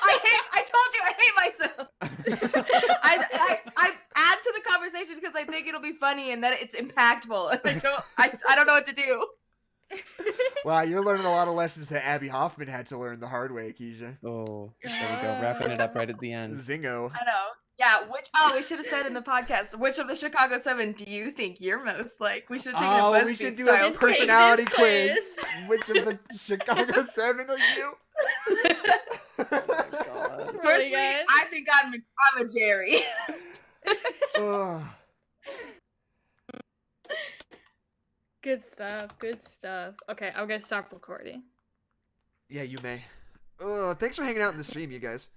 I told you I hate myself. I add to the conversation because I think it'll be funny and that it's impactful. I don't know what to do. Wow, you're learning a lot of lessons that Abby Hoffman had to learn the hard way, Keisha. Oh, there we go. Wrapping it up right at the end. Zingo. I know. Yeah. We should have said in the podcast, which of the Chicago 7 do you think you're most like? We should have taken a BuzzFeed We should do style a personality this quiz. quiz. Which of the Chicago 7 are you? Oh my god. Really Personally, good. I think I'm a Jerry. Ugh. Good stuff. Good stuff. Okay, I'm gonna stop recording. Yeah, you may. Thanks for hanging out in the stream, you guys.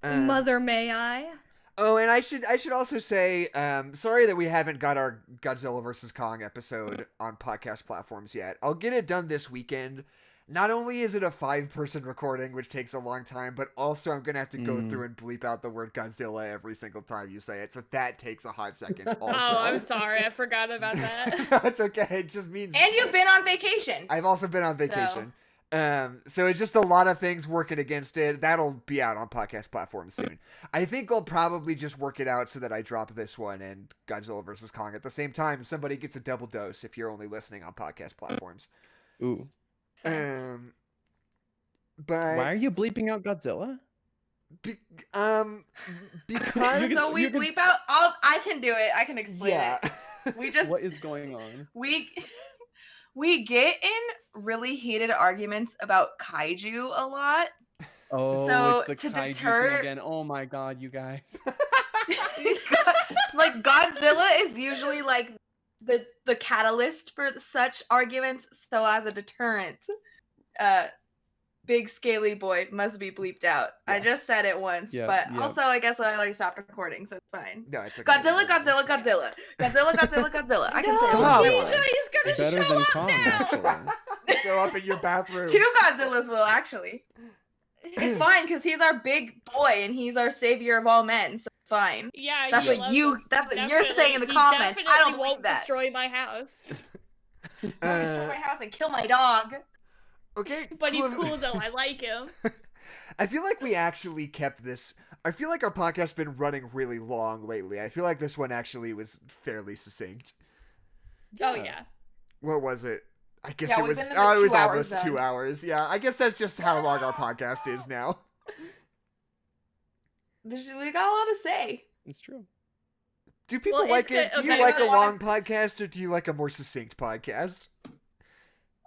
Mother, may I? Oh, and I should also say, sorry that we haven't got our Godzilla vs. Kong episode on podcast platforms yet. I'll get it done this weekend. Not only is it a 5-person recording, which takes a long time, but also I'm going to have to go through and bleep out the word Godzilla every single time you say it, so that takes a hot second also. Oh, I'm sorry. I forgot about that. No, it's okay. It just means... And you've been on vacation. I've also been on vacation. So it's just a lot of things working against it. That'll be out on podcast platforms soon. I think I'll probably just work it out so that I drop this one and Godzilla vs. Kong at the same time. Somebody gets a double dose if you're only listening on podcast platforms. Ooh. But Why are you bleeping out Godzilla? because So we bleep out. I can do it. I can explain it. We just What is going on? we get in really heated arguments about kaiju a lot. Oh, So, it's the to kaiju deter- thing again. Oh my god, you guys. Like Godzilla is usually like the catalyst for such arguments. So as a deterrent, big scaly boy must be bleeped out. I Yes. just said it once, Yep, but yep. also I guess I already stopped recording, so it's fine. No, it's okay. Godzilla, Godzilla, Godzilla, Godzilla, Godzilla, Godzilla. I can say Stop. it. Keisha, he's gonna Better show than up Kong, now. actually. Show up in your bathroom. 2 Godzillas will actually. It's fine because he's our big boy and he's our savior of all men. So it's fine. Yeah, That's he what loves you- us. that's what you're Definitely. saying in the He comments. I don't definitely believe won't that. destroy my house. Don't destroy my house and kill my dog. Okay, But he's cool though. I like him. I feel like we actually kept this. I feel like our podcast's been running really long lately. I feel like this one actually was fairly succinct. Oh yeah. What was it? I guess Yeah, it we've was. been in the Oh, it was 2 hours almost zone. 2 hours. Yeah, I guess that's just how long our podcast is now. We got a lot to say. It's true. Do people Well, like it's it? good- Do you okay, like so a I- long podcast or do you like a more succinct podcast?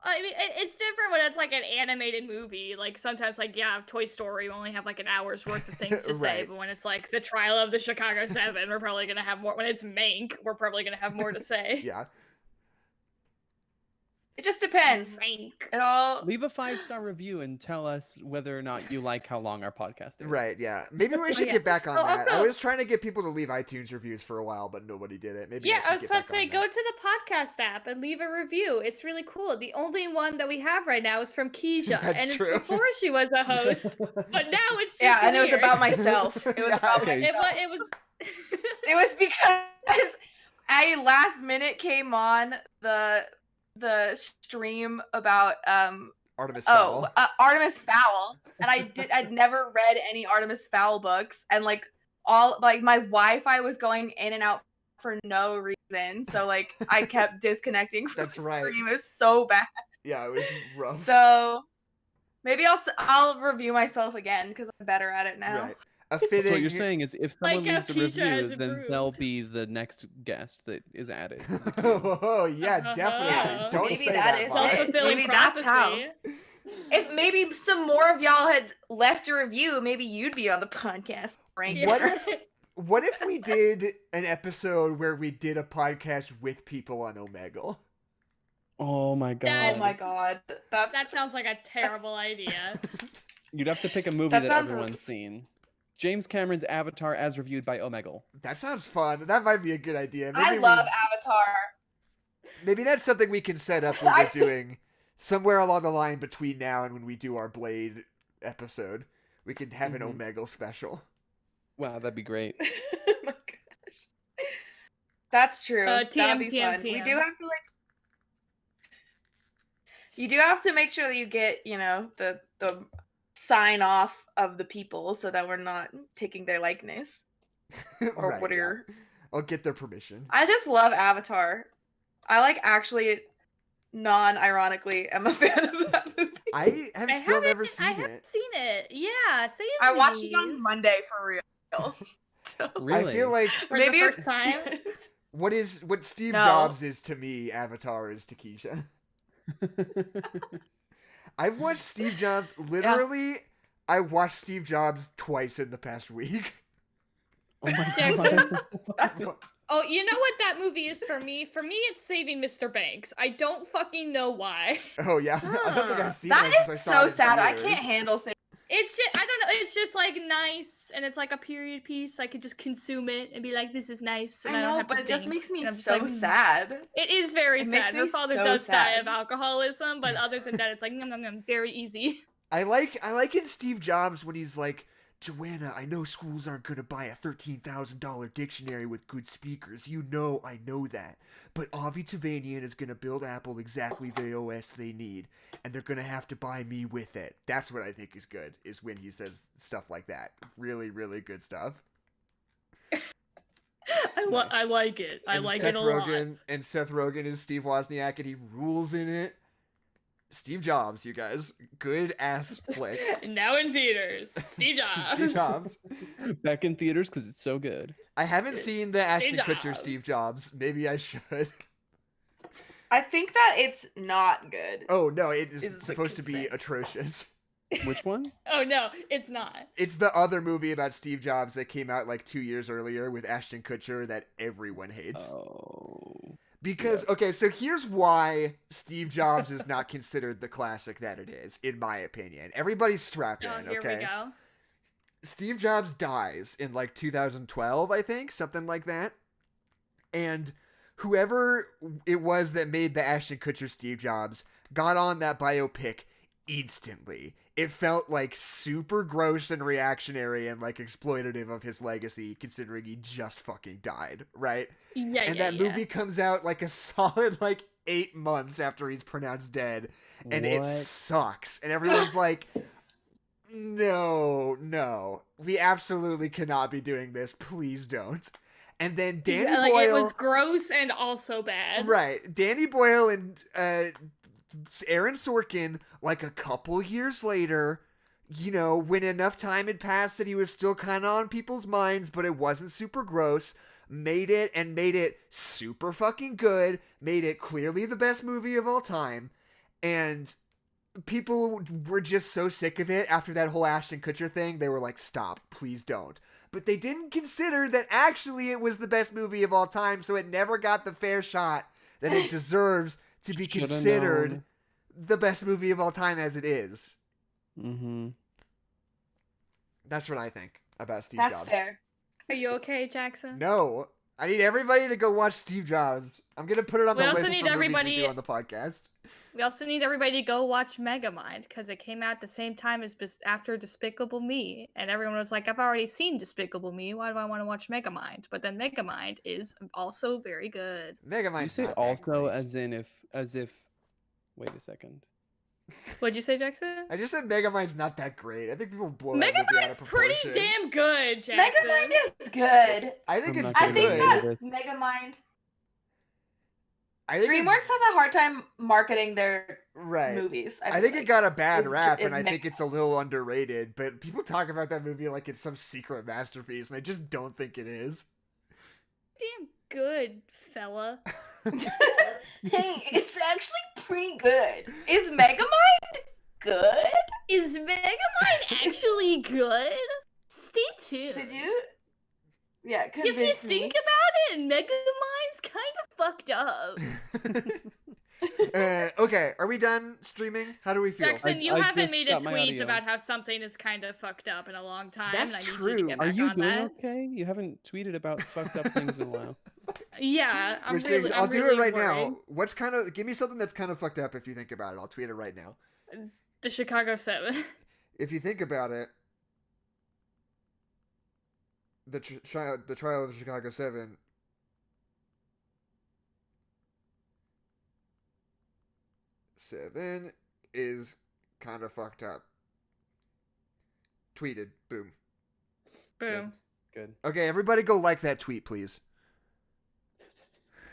I mean, it's different when it's like an animated movie. Like sometimes, like yeah, Toy Story, we only have like an hour's worth of things to say. Right. But when it's like the Trial of the Chicago 7, we're probably gonna have more. When it's Mank, we're probably gonna have more to say. Yeah. It just depends. Mank. It all. Leave a 5-star review and tell us whether or not you like how long our podcast is. Right, yeah. Maybe we should yeah. get back on Oh, that. I also- was trying to get people to leave iTunes reviews for a while, but nobody did it. Maybe Yeah, should I was get about back to say, on go that. to the podcast app and leave a review. It's really cool. The only one that we have right now is from Keisha, That's and it's true. before she was a host, but now it's just Yeah, and it was weird. about myself. It was Yeah, about okay. myself. It was. It was because I last minute came on the stream about Artemis Fowl. Artemis Fowl, and I'd never read any Artemis Fowl books, and like my Wi-Fi was going in and out for no reason. So like I kept disconnecting from That's the right. stream. It was so bad. Yeah, it was rough. So maybe I'll review myself again because I'm better at it now. Right. A So fitting. what you're saying is, if someone Like how leaves a Kezia has review, then improved. they'll be the next guest that is added to the queue. Oh yeah, definitely. Yeah, Don't maybe say that that. is Mom. it. self-fulfilling Maybe that's how. prophecy. If maybe some more of y'all had left a review, maybe you'd be on the podcast. Frank. What if we did an episode where we did a podcast with people on Omegle? Oh my god. That- Oh my god. That sounds like a terrible idea. You'd have to pick a movie That that sounds everyone's seen. James Cameron's Avatar as reviewed by Omegle. That sounds fun. That might be a good idea. I love Avatar. Maybe that's something we can set up when we're doing somewhere along the line between now and when we do our Blade episode. We could have an Omegle special. Wow, that'd be great. Oh my gosh. That's true. That'd be fun. We do have to you do have to make sure that you get, the sign off of the people so that we're not taking their likeness or Right, whatever. yeah. I'll get their permission. I just love Avatar. I actually non-ironically am a fan of that movie. I have still never seen I it. haven't seen it. Yeah, say it. I watched it on Monday for real. So, Really? I feel like For maybe the first time. what Steve No. Jobs is to me, Avatar is to Keisha. I've watched Steve Jobs literally. I watched Steve Jobs twice in the past week. Oh my Jackson? god. Oh, you know what that movie is for me? For me, it's Saving Mr. Banks. I don't fucking know why. Oh yeah, I don't think I've seen that that since is I saw so it in sad. I theaters. can't handle saying It's just, I don't know, it's just like nice, and it's like a period piece. I could just consume it and be like, this is nice, and I, I don't know, have but to it just think. makes me And I'm just so like, sad. It is very It makes sad. Her me father so does die sad. of alcoholism, but other than that, it's like, nom, nom, nom, very easy. I like in Steve Jobs when he's like, Joanna, I know schools aren't gonna buy a $13,000 dictionary with good speakers. You know, I know that. But Avi Tavanian is gonna build Apple exactly the OS they need, and they're gonna have to buy me with it. That's what I think is good, is when he says stuff like that. Really, really good stuff. I like it. I like it a lot. And Seth Rogen is Steve Wozniak, and he rules in it. Steve Jobs, you guys. Good ass flick. Now in theaters. Steve Jobs. Steve Jobs. Back in theaters because it's so good. I haven't seen the Ashton Kutcher Jobs. Steve Jobs. Maybe I should. I think that it's not good. Oh no, it is Is the supposed to be consent. atrocious. Which one? Oh no, it's not. It's the other movie about Steve Jobs that came out like 2 years earlier with Ashton Kutcher that everyone hates. Oh. Because, okay, so here's why Steve Jobs is not considered the classic that it is, in my opinion. Everybody's strapped in, Oh, here okay? we go. Steve Jobs dies in like 2012, I think, something like that. And whoever it was that made the Ashton Kutcher Steve Jobs got on that biopic instantly. It felt like super gross and reactionary and like exploitative of his legacy, considering he just fucking died, right? Yeah, And yeah, that movie comes out like a solid like 8 months after he's pronounced dead, and it What? sucks. And everyone's like, no, we absolutely cannot be doing this. Please don't. And then Danny like Boyle, it was gross and also bad. right? Danny Boyle and Aaron Sorkin, like a couple years later, you know, when enough time had passed that he was still kind of on people's minds, but it wasn't super gross, made it super fucking good, made it clearly the best movie of all time, and people were just so sick of it after that whole Ashton Kutcher thing, they were like, stop, please don't. But they didn't consider that actually it was the best movie of all time, so it never got the fair shot that it deserves to be Shoulda considered known. the best movie of all time as it is. Mm-hmm. That's what I think about Steve That's Jobs. fair. Are you okay, Jackson? No, I need everybody to go watch Steve Jobs. I'm gonna put it on We the also list need for movies we everybody- do on the podcast. We also need everybody to go watch Megamind because it came out the same time as after Despicable Me, and everyone was like, "I've already seen Despicable Me. Why do I want to watch Megamind?" But then Megamind is also very good. Megamind. You say also as if. Wait a second. What'd you say, Jackson? I just said Megamind's not that great. I think people blow that movie out Megamind's of pretty proportion. damn good, Jackson. Megamind is good. I think I'm it's not I gonna think good. go that into this. Megamind. I think DreamWorks has a hard time marketing their right. movies. I think it got a bad rap, is and I think Meg- it's a little underrated. But people talk about that movie like it's some secret masterpiece, and I just don't think it is. Damn good, fella. Hey, it's actually pretty good. Is Megamind good? Is Megamind actually good? Stay tuned. Did you? Yeah, convince If you me. think about it, Megamind's kind of fucked up. Okay, are we done streaming? How do we feel? Jackson, you I haven't just made a got my tweet audio. about how something is kind of fucked up in a long time. That's and I need true. you to get Are back you on doing that. okay? You haven't tweeted about fucked up things in a while. Yeah, I'm Which really, things? I'm I'll do really it right worried. now. What's kind of? Give me something that's kind of fucked up. If you think about it, I'll tweet it right now. The Chicago 7. If you think about it, the trial of the Chicago 7. Seven is kind of fucked up. Tweeted. Boom. Boom. Good. Okay, everybody go like that tweet, please.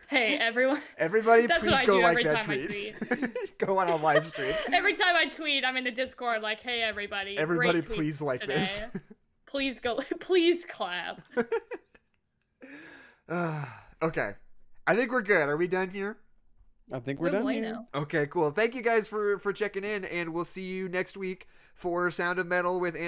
Hey, everyone. Everybody, That's please what I go do like every that time I tweet. Go on a live stream. Every time I tweet, I'm in the Discord like, hey, everybody. Everybody, great tweets please like today. this. Please go. Please clap. Okay. I think we're good. Are we done here? I think we're No done here. bueno. Okay, cool. Thank you guys for checking in, and we'll see you next week for Sound of Metal with